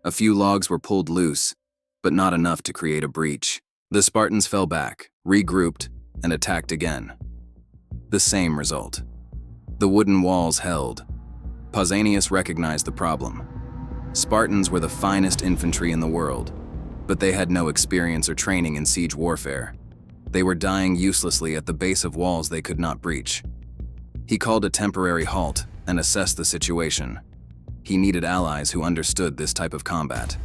A few logs were pulled loose, but not enough to create a breach. The Spartans fell back, regrouped, and attacked again. The same result. The wooden walls held. Pausanias recognized the problem. Spartans were the finest infantry in the world, but they had no experience or training in siege warfare. They were dying uselessly at the base of walls they could not breach. He called a temporary halt and assessed the situation. He needed allies who understood this type of combat.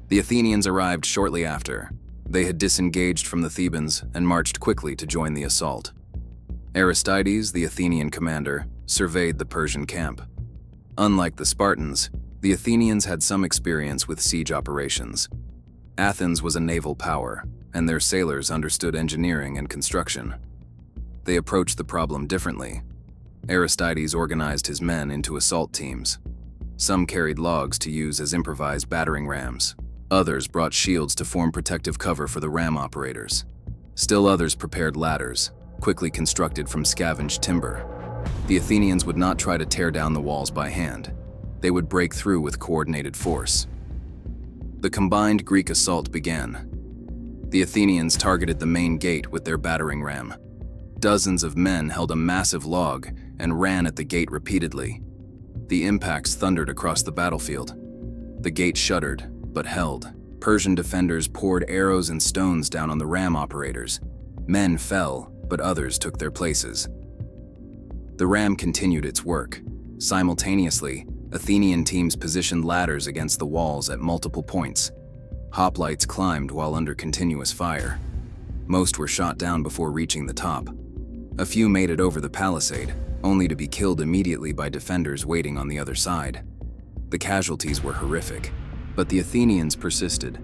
The Athenians arrived shortly after. They had disengaged from the Thebans and marched quickly to join the assault. Aristides, the Athenian commander, surveyed the Persian camp. Unlike the Spartans, the Athenians had some experience with siege operations. Athens was a naval power, and their sailors understood engineering and construction. They approached the problem differently. Aristides organized his men into assault teams. Some carried logs to use as improvised battering rams. Others brought shields to form protective cover for the ram operators. Still others prepared ladders, quickly constructed from scavenged timber. The Athenians would not try to tear down the walls by hand. They would break through with coordinated force. The combined Greek assault began. The Athenians targeted the main gate with their battering ram. Dozens of men held a massive log and ran at the gate repeatedly. The impacts thundered across the battlefield. The gate shuddered, but held. Persian defenders poured arrows and stones down on the ram operators. Men fell, but others took their places. The ram continued its work. Simultaneously, Athenian teams positioned ladders against the walls at multiple points. Hoplites climbed while under continuous fire. Most were shot down before reaching the top. A few made it over the palisade, only to be killed immediately by defenders waiting on the other side. The casualties were horrific, but the Athenians persisted.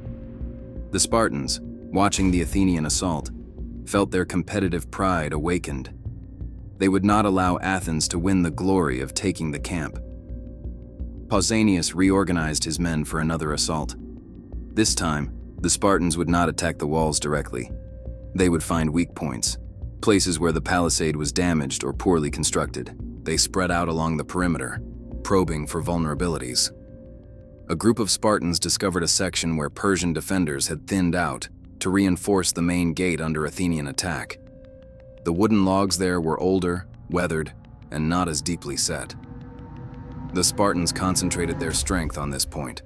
The Spartans, watching the Athenian assault, felt their competitive pride awakened. They would not allow Athens to win the glory of taking the camp. Pausanias reorganized his men for another assault. This time, the Spartans would not attack the walls directly. They would find weak points, places where the palisade was damaged or poorly constructed. They spread out along the perimeter, probing for vulnerabilities. A group of Spartans discovered a section where Persian defenders had thinned out to reinforce the main gate under Athenian attack. The wooden logs there were older, weathered, and not as deeply set. The Spartans concentrated their strength on this point.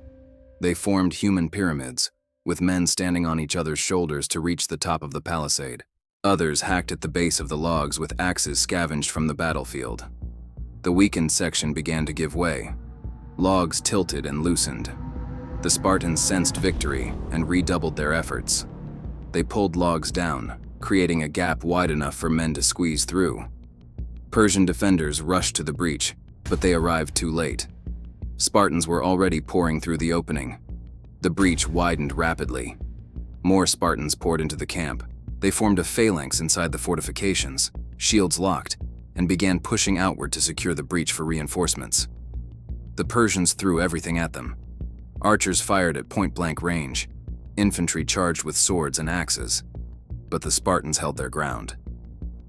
They formed human pyramids, with men standing on each other's shoulders to reach the top of the palisade. Others hacked at the base of the logs with axes scavenged from the battlefield. The weakened section began to give way. Logs tilted and loosened. The Spartans sensed victory and redoubled their efforts. They pulled logs down, creating a gap wide enough for men to squeeze through. Persian defenders rushed to the breach, but they arrived too late. Spartans were already pouring through the opening. The breach widened rapidly. More Spartans poured into the camp. They formed a phalanx inside the fortifications, shields locked, and began pushing outward to secure the breach for reinforcements. The Persians threw everything at them. Archers fired at point-blank range, infantry charged with swords and axes, but the Spartans held their ground.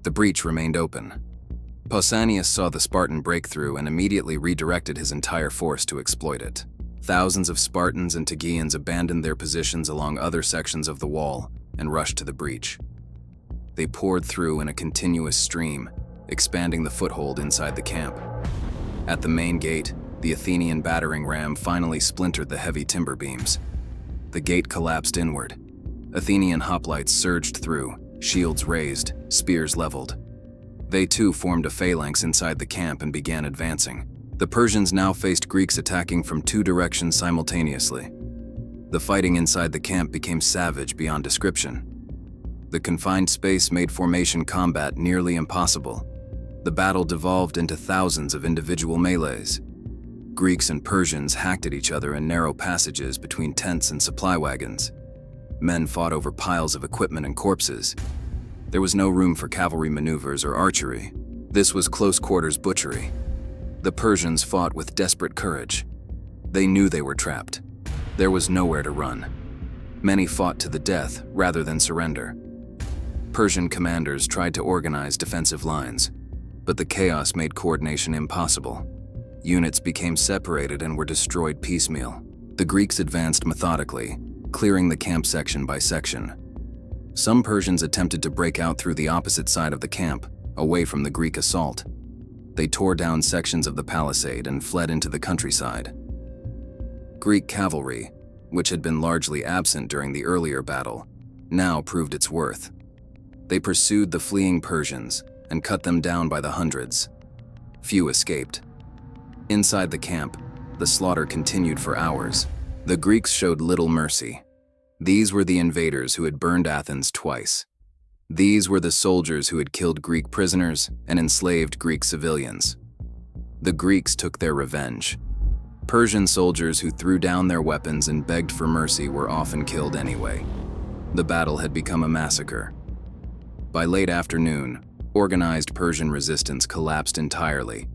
The breach remained open. Pausanias saw the Spartan breakthrough and immediately redirected his entire force to exploit it. Thousands of Spartans and Tegeans abandoned their positions along other sections of the wall and rushed to the breach. They poured through in a continuous stream, expanding the foothold inside the camp. At the main gate, the Athenian battering ram finally splintered the heavy timber beams. The gate collapsed inward. Athenian hoplites surged through, shields raised, spears leveled. They too formed a phalanx inside the camp and began advancing. The Persians now faced Greeks attacking from two directions simultaneously. The fighting inside the camp became savage beyond description. The confined space made formation combat nearly impossible. The battle devolved into thousands of individual melees. Greeks and Persians hacked at each other in narrow passages between tents and supply wagons. Men fought over piles of equipment and corpses. There was no room for cavalry maneuvers or archery. This was close-quarters butchery. The Persians fought with desperate courage. They knew they were trapped. There was nowhere to run. Many fought to the death rather than surrender. Persian commanders tried to organize defensive lines, but the chaos made coordination impossible. Units became separated and were destroyed piecemeal. The Greeks advanced methodically, clearing the camp section by section. Some Persians attempted to break out through the opposite side of the camp, away from the Greek assault. They tore down sections of the palisade and fled into the countryside. Greek cavalry, which had been largely absent during the earlier battle, now proved its worth. They pursued the fleeing Persians and cut them down by the hundreds. Few escaped. Inside the camp, the slaughter continued for hours. The Greeks showed little mercy. These were the invaders who had burned Athens twice. These were the soldiers who had killed Greek prisoners and enslaved Greek civilians. The Greeks took their revenge. Persian soldiers who threw down their weapons and begged for mercy were often killed anyway. The battle had become a massacre. By late afternoon, organized Persian resistance collapsed entirely.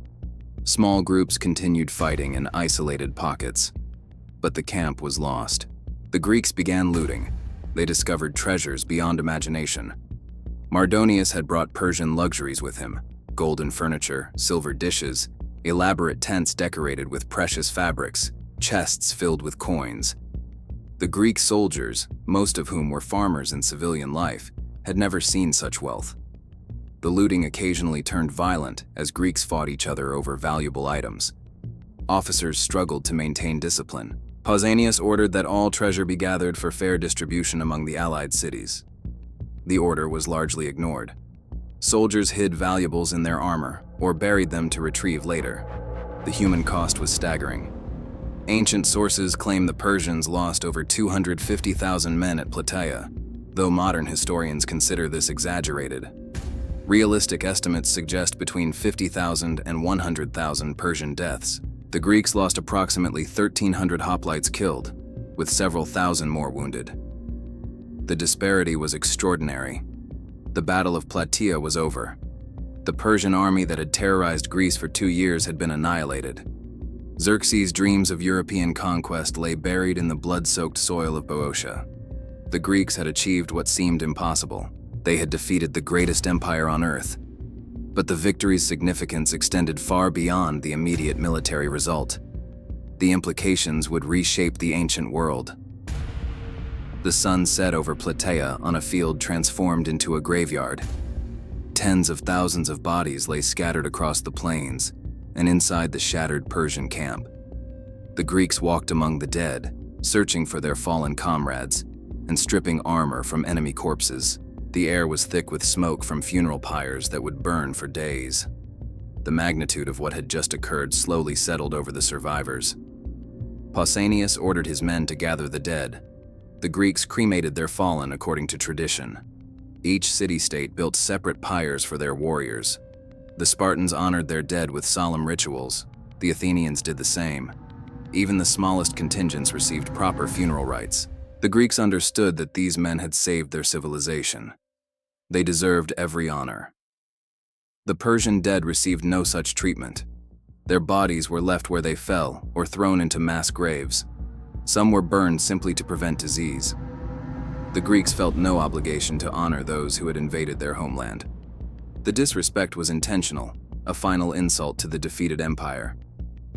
Small groups continued fighting in isolated pockets, but the camp was lost. The Greeks began looting. They discovered treasures beyond imagination. Mardonius had brought Persian luxuries with him: golden furniture, silver dishes, elaborate tents decorated with precious fabrics, chests filled with coins. The Greek soldiers, most of whom were farmers in civilian life, had never seen such wealth. The looting occasionally turned violent as Greeks fought each other over valuable items. Officers struggled to maintain discipline. Pausanias ordered that all treasure be gathered for fair distribution among the allied cities. The order was largely ignored. Soldiers hid valuables in their armor or buried them to retrieve later. The human cost was staggering. Ancient sources claim the Persians lost over 250,000 men at Plataea, though modern historians consider this exaggerated. Realistic estimates suggest between 50,000 and 100,000 Persian deaths. The Greeks lost approximately 1,300 hoplites killed, with several thousand more wounded. The disparity was extraordinary. The Battle of Plataea was over. The Persian army that had terrorized Greece for 2 years had been annihilated. Xerxes' dreams of European conquest lay buried in the blood-soaked soil of Boeotia. The Greeks had achieved what seemed impossible. They had defeated the greatest empire on earth. But the victory's significance extended far beyond the immediate military result. The implications would reshape the ancient world. The sun set over Plataea on a field transformed into a graveyard. Tens of thousands of bodies lay scattered across the plains and inside the shattered Persian camp. The Greeks walked among the dead, searching for their fallen comrades and stripping armor from enemy corpses. The air was thick with smoke from funeral pyres that would burn for days. The magnitude of what had just occurred slowly settled over the survivors. Pausanias ordered his men to gather the dead. The Greeks cremated their fallen according to tradition. Each city-state built separate pyres for their warriors. The Spartans honored their dead with solemn rituals. The Athenians did the same. Even the smallest contingents received proper funeral rites. The Greeks understood that these men had saved their civilization. They deserved every honor. The Persian dead received no such treatment. Their bodies were left where they fell or thrown into mass graves. Some were burned simply to prevent disease. The Greeks felt no obligation to honor those who had invaded their homeland. The disrespect was intentional, a final insult to the defeated empire.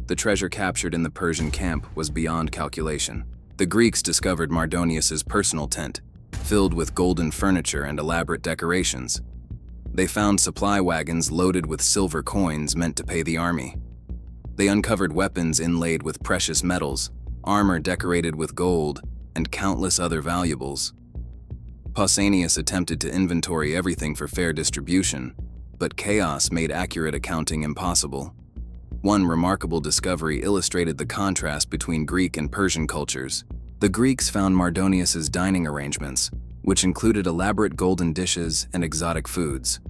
The treasure captured in the Persian camp was beyond calculation. The Greeks discovered Mardonius's personal tent, filled with golden furniture and elaborate decorations. They found supply wagons loaded with silver coins meant to pay the army. They uncovered weapons inlaid with precious metals, armor decorated with gold, and countless other valuables. Pausanias attempted to inventory everything for fair distribution, but chaos made accurate accounting impossible. One remarkable discovery illustrated the contrast between Greek and Persian cultures. The Greeks found Mardonius's dining arrangements, which included elaborate golden dishes and exotic foods.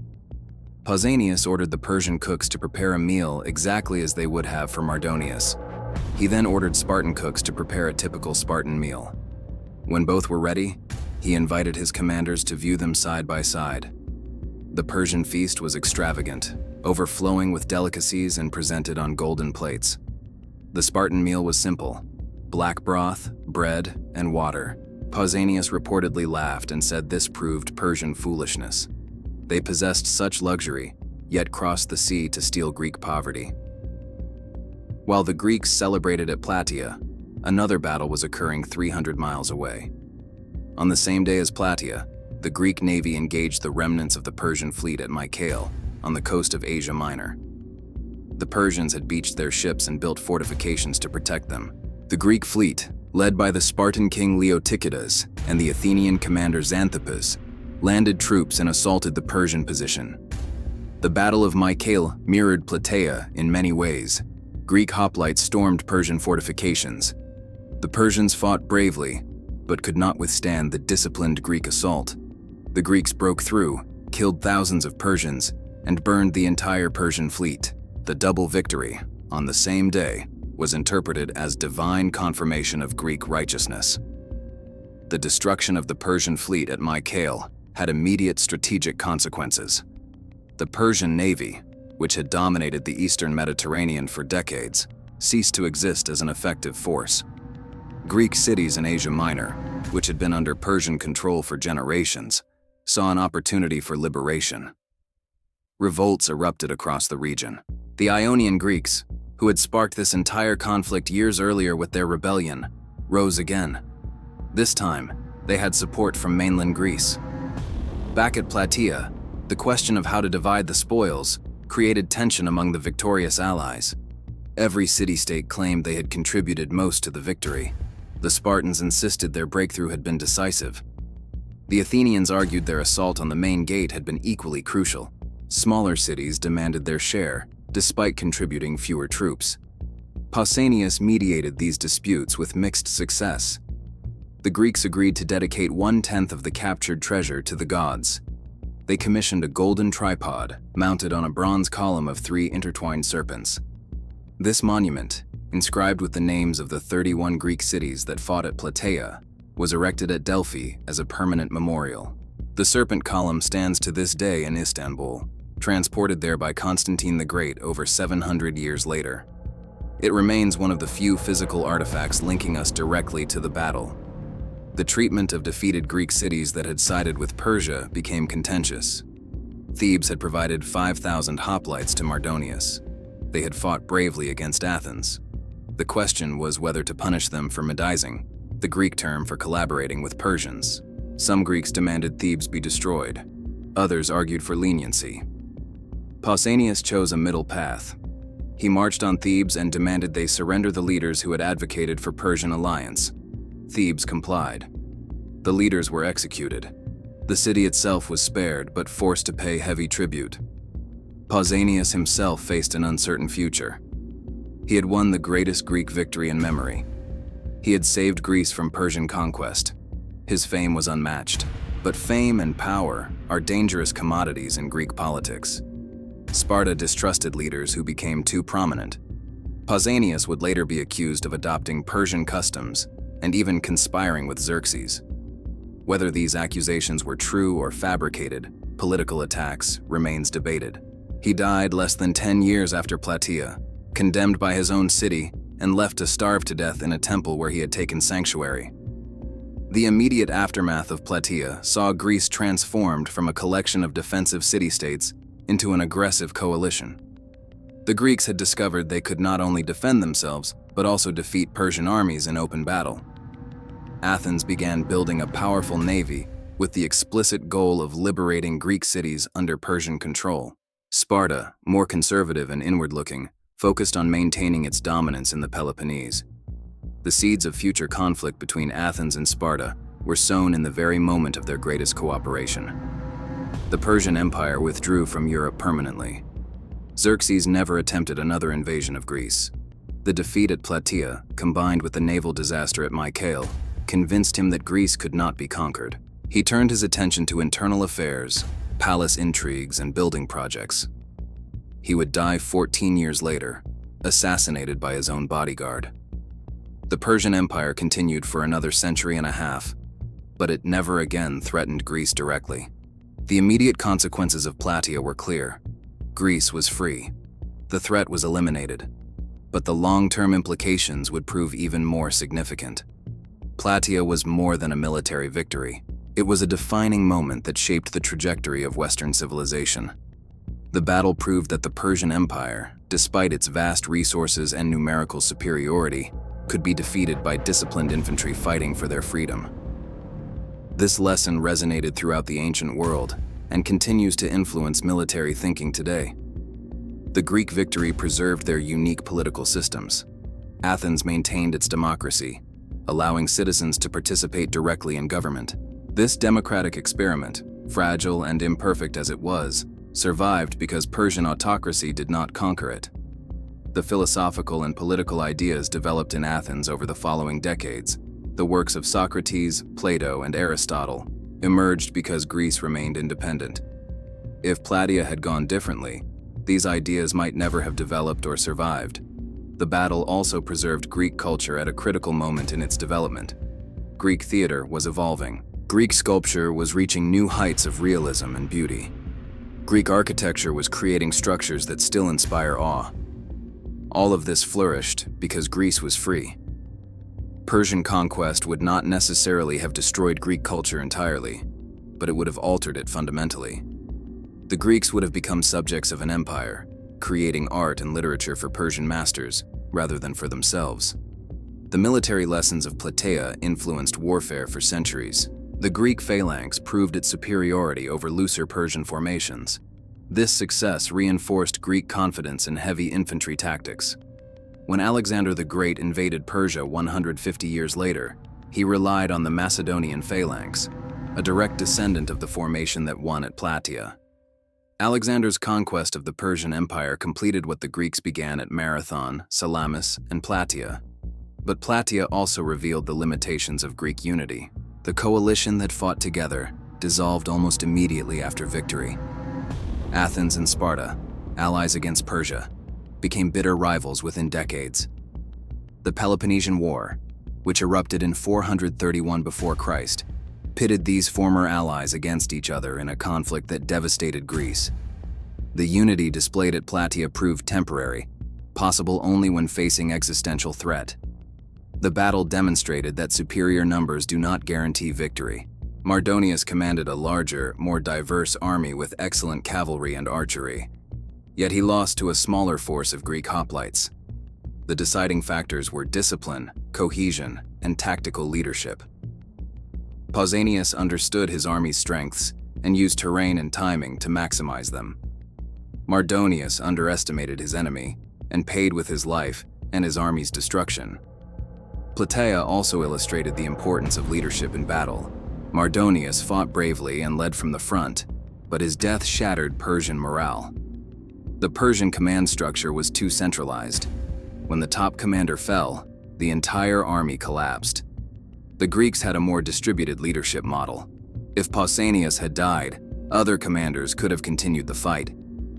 Pausanias ordered the Persian cooks to prepare a meal exactly as they would have for Mardonius. He then ordered Spartan cooks to prepare a typical Spartan meal. When both were ready, he invited his commanders to view them side by side. The Persian feast was extravagant, overflowing with delicacies and presented on golden plates. The Spartan meal was simple: black broth, bread, and water. Pausanias reportedly laughed and said this proved Persian foolishness. They possessed such luxury, yet crossed the sea to steal Greek poverty. While the Greeks celebrated at Plataea, another battle was occurring 300 miles away. On the same day as Plataea, the Greek navy engaged the remnants of the Persian fleet at Mycale, on the coast of Asia Minor. The Persians had beached their ships and built fortifications to protect them. The Greek fleet, led by the Spartan king Leotychidas and the Athenian commander Xanthippus, landed troops and assaulted the Persian position. The Battle of Mycale mirrored Plataea in many ways. Greek hoplites stormed Persian fortifications. The Persians fought bravely, but could not withstand the disciplined Greek assault. The Greeks broke through, killed thousands of Persians, and burned the entire Persian fleet. The double victory, on the same day, was interpreted as divine confirmation of Greek righteousness. The destruction of the Persian fleet at Mycale had immediate strategic consequences. The Persian navy, which had dominated the eastern Mediterranean for decades, ceased to exist as an effective force. Greek cities in Asia Minor, which had been under Persian control for generations, saw an opportunity for liberation. Revolts erupted across the region. The Ionian Greeks, who had sparked this entire conflict years earlier with their rebellion, rose again. This time, they had support from mainland Greece. Back at Plataea, the question of how to divide the spoils created tension among the victorious allies. Every city-state claimed they had contributed most to the victory. The Spartans insisted their breakthrough had been decisive. The Athenians argued their assault on the main gate had been equally crucial. Smaller cities demanded their share, despite contributing fewer troops. Pausanias mediated these disputes with mixed success. The Greeks agreed to dedicate 1/10 of the captured treasure to the gods. They commissioned a golden tripod mounted on a bronze column of 3 intertwined serpents. This monument, inscribed with the names of the 31 Greek cities that fought at Plataea, was erected at Delphi as a permanent memorial. The serpent column stands to this day in Istanbul, transported there by Constantine the Great over 700 years later. It remains one of the few physical artifacts linking us directly to the battle. The treatment of defeated Greek cities that had sided with Persia became contentious. Thebes had provided 5,000 hoplites to Mardonius. They had fought bravely against Athens. The question was whether to punish them for medizing, the Greek term for collaborating with Persians. Some Greeks demanded Thebes be destroyed. Others argued for leniency. Pausanias chose a middle path. He marched on Thebes and demanded they surrender the leaders who had advocated for Persian alliance. Thebes complied. The leaders were executed. The city itself was spared but forced to pay heavy tribute. Pausanias himself faced an uncertain future. He had won the greatest Greek victory in memory. He had saved Greece from Persian conquest. His fame was unmatched. But fame and power are dangerous commodities in Greek politics. Sparta distrusted leaders who became too prominent. Pausanias would later be accused of adopting Persian customs and even conspiring with Xerxes. Whether these accusations were true or fabricated, political attacks remains debated. He died less than 10 years after Plataea, condemned by his own city and left to starve to death in a temple where he had taken sanctuary. The immediate aftermath of Plataea saw Greece transformed from a collection of defensive city-states into an aggressive coalition. The Greeks had discovered they could not only defend themselves, but also defeat Persian armies in open battle. Athens began building a powerful navy with the explicit goal of liberating Greek cities under Persian control. Sparta, more conservative and inward-looking, focused on maintaining its dominance in the Peloponnese. The seeds of future conflict between Athens and Sparta were sown in the very moment of their greatest cooperation. The Persian Empire withdrew from Europe permanently. Xerxes never attempted another invasion of Greece. The defeat at Plataea, combined with the naval disaster at Mycale, convinced him that Greece could not be conquered. He turned his attention to internal affairs, palace intrigues, and building projects. He would die 14 years later, assassinated by his own bodyguard. The Persian Empire continued for another century and a half, but it never again threatened Greece directly. The immediate consequences of Plataea were clear. Greece was free. The threat was eliminated. But the long-term implications would prove even more significant. Plataea was more than a military victory. It was a defining moment that shaped the trajectory of Western civilization. The battle proved that the Persian Empire, despite its vast resources and numerical superiority, could be defeated by disciplined infantry fighting for their freedom. This lesson resonated throughout the ancient world and continues to influence military thinking today. The Greek victory preserved their unique political systems. Athens maintained its democracy, allowing citizens to participate directly in government. This democratic experiment, fragile and imperfect as it was, survived because Persian autocracy did not conquer it. The philosophical and political ideas developed in Athens over the following decades, the works of Socrates, Plato, and Aristotle, emerged because Greece remained independent. If Plataea had gone differently, these ideas might never have developed or survived. The battle also preserved Greek culture at a critical moment in its development. Greek theater was evolving. Greek sculpture was reaching new heights of realism and beauty. Greek architecture was creating structures that still inspire awe. All of this flourished because Greece was free. Persian conquest would not necessarily have destroyed Greek culture entirely, but it would have altered it fundamentally. The Greeks would have become subjects of an empire, creating art and literature for Persian masters, rather than for themselves. The military lessons of Plataea influenced warfare for centuries. The Greek phalanx proved its superiority over looser Persian formations. This success reinforced Greek confidence in heavy infantry tactics. When Alexander the Great invaded Persia 150 years later, he relied on the Macedonian phalanx, a direct descendant of the formation that won at Plataea. Alexander's conquest of the Persian Empire completed what the Greeks began at Marathon, Salamis, and Plataea. But Plataea also revealed the limitations of Greek unity. The coalition that fought together dissolved almost immediately after victory. Athens and Sparta, allies against Persia, became bitter rivals within decades. The Peloponnesian War, which erupted in 431 before Christ, pitted these former allies against each other in a conflict that devastated Greece. The unity displayed at Plataea proved temporary, possible only when facing existential threat. The battle demonstrated that superior numbers do not guarantee victory. Mardonius commanded a larger, more diverse army with excellent cavalry and archery. Yet he lost to a smaller force of Greek hoplites. The deciding factors were discipline, cohesion, and tactical leadership. Pausanias understood his army's strengths and used terrain and timing to maximize them. Mardonius underestimated his enemy and paid with his life and his army's destruction. Plataea also illustrated the importance of leadership in battle. Mardonius fought bravely and led from the front, but his death shattered Persian morale. The Persian command structure was too centralized. When the top commander fell, the entire army collapsed. The Greeks had a more distributed leadership model. If Pausanias had died, other commanders could have continued the fight.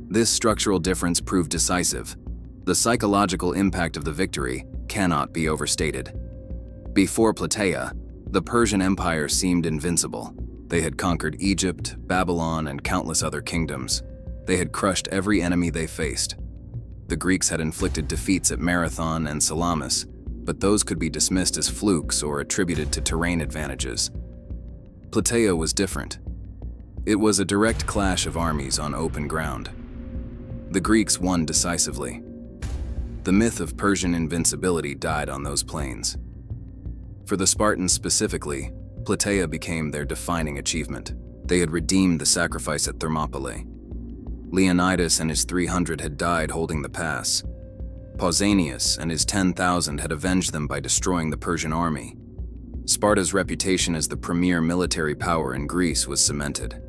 This structural difference proved decisive. The psychological impact of the victory cannot be overstated. Before Plataea, the Persian Empire seemed invincible. They had conquered Egypt, Babylon, and countless other kingdoms. They had crushed every enemy they faced. The Greeks had inflicted defeats at Marathon and Salamis, but those could be dismissed as flukes or attributed to terrain advantages. Plataea was different. It was a direct clash of armies on open ground. The Greeks won decisively. The myth of Persian invincibility died on those plains. For the Spartans specifically, Plataea became their defining achievement. They had redeemed the sacrifice at Thermopylae. Leonidas and his 300 had died holding the pass. Pausanias and his 10,000 had avenged them by destroying the Persian army. Sparta's reputation as the premier military power in Greece was cemented.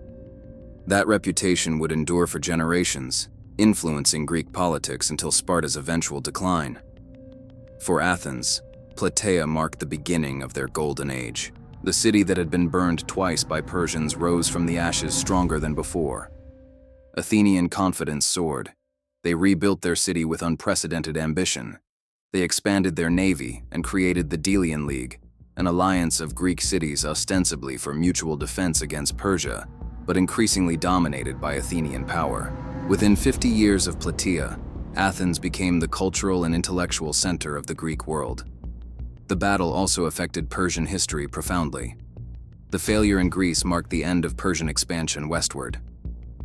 That reputation would endure for generations, influencing Greek politics until Sparta's eventual decline. For Athens, Plataea marked the beginning of their golden age. The city that had been burned twice by Persians rose from the ashes stronger than before. Athenian confidence soared. They rebuilt their city with unprecedented ambition. They expanded their navy and created the Delian League, an alliance of Greek cities ostensibly for mutual defense against Persia, but increasingly dominated by Athenian power. Within 50 years of Plataea, Athens became the cultural and intellectual center of the Greek world. The battle also affected Persian history profoundly. The failure in Greece marked the end of Persian expansion westward.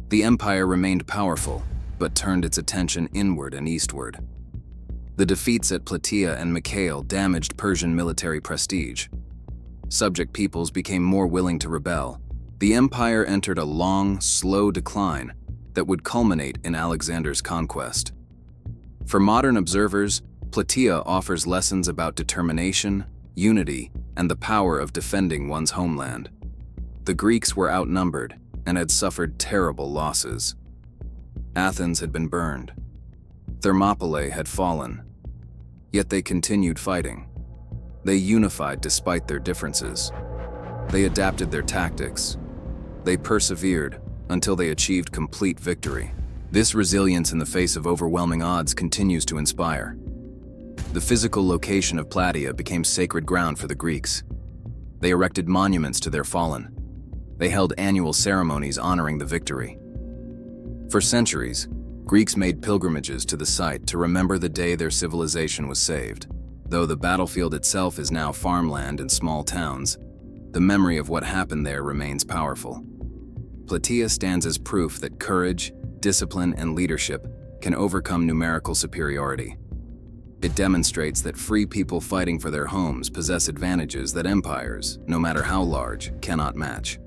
The empire remained powerful, but turned its attention inward and eastward. The defeats at Plataea and Mycale damaged Persian military prestige. Subject peoples became more willing to rebel. The empire entered a long, slow decline that would culminate in Alexander's conquest. For modern observers, Plataea offers lessons about determination, unity, and the power of defending one's homeland. The Greeks were outnumbered and had suffered terrible losses. Athens had been burned. Thermopylae had fallen. Yet they continued fighting. They unified despite their differences. They adapted their tactics. They persevered until they achieved complete victory. This resilience in the face of overwhelming odds continues to inspire. The physical location of Plataea became sacred ground for the Greeks. They erected monuments to their fallen. They held annual ceremonies honoring the victory. For centuries, Greeks made pilgrimages to the site to remember the day their civilization was saved. Though the battlefield itself is now farmland and small towns, the memory of what happened there remains powerful. Plataea stands as proof that courage, discipline, and leadership can overcome numerical superiority. It demonstrates that free people fighting for their homes possess advantages that empires, no matter how large, cannot match.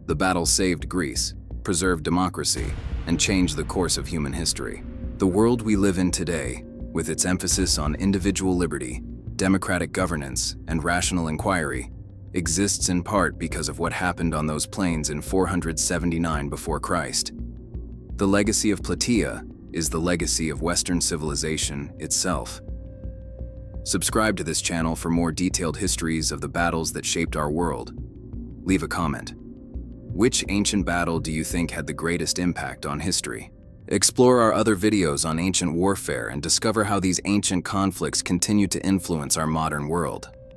The battle saved Greece, preserved democracy, and changed the course of human history. The world we live in today, with its emphasis on individual liberty, democratic governance, and rational inquiry, exists in part because of what happened on those plains in 479 before Christ. The legacy of Plataea is the legacy of Western civilization itself. Subscribe to this channel for more detailed histories of the battles that shaped our world. Leave a comment. Which ancient battle do you think had the greatest impact on history? Explore our other videos on ancient warfare and discover how these ancient conflicts continue to influence our modern world.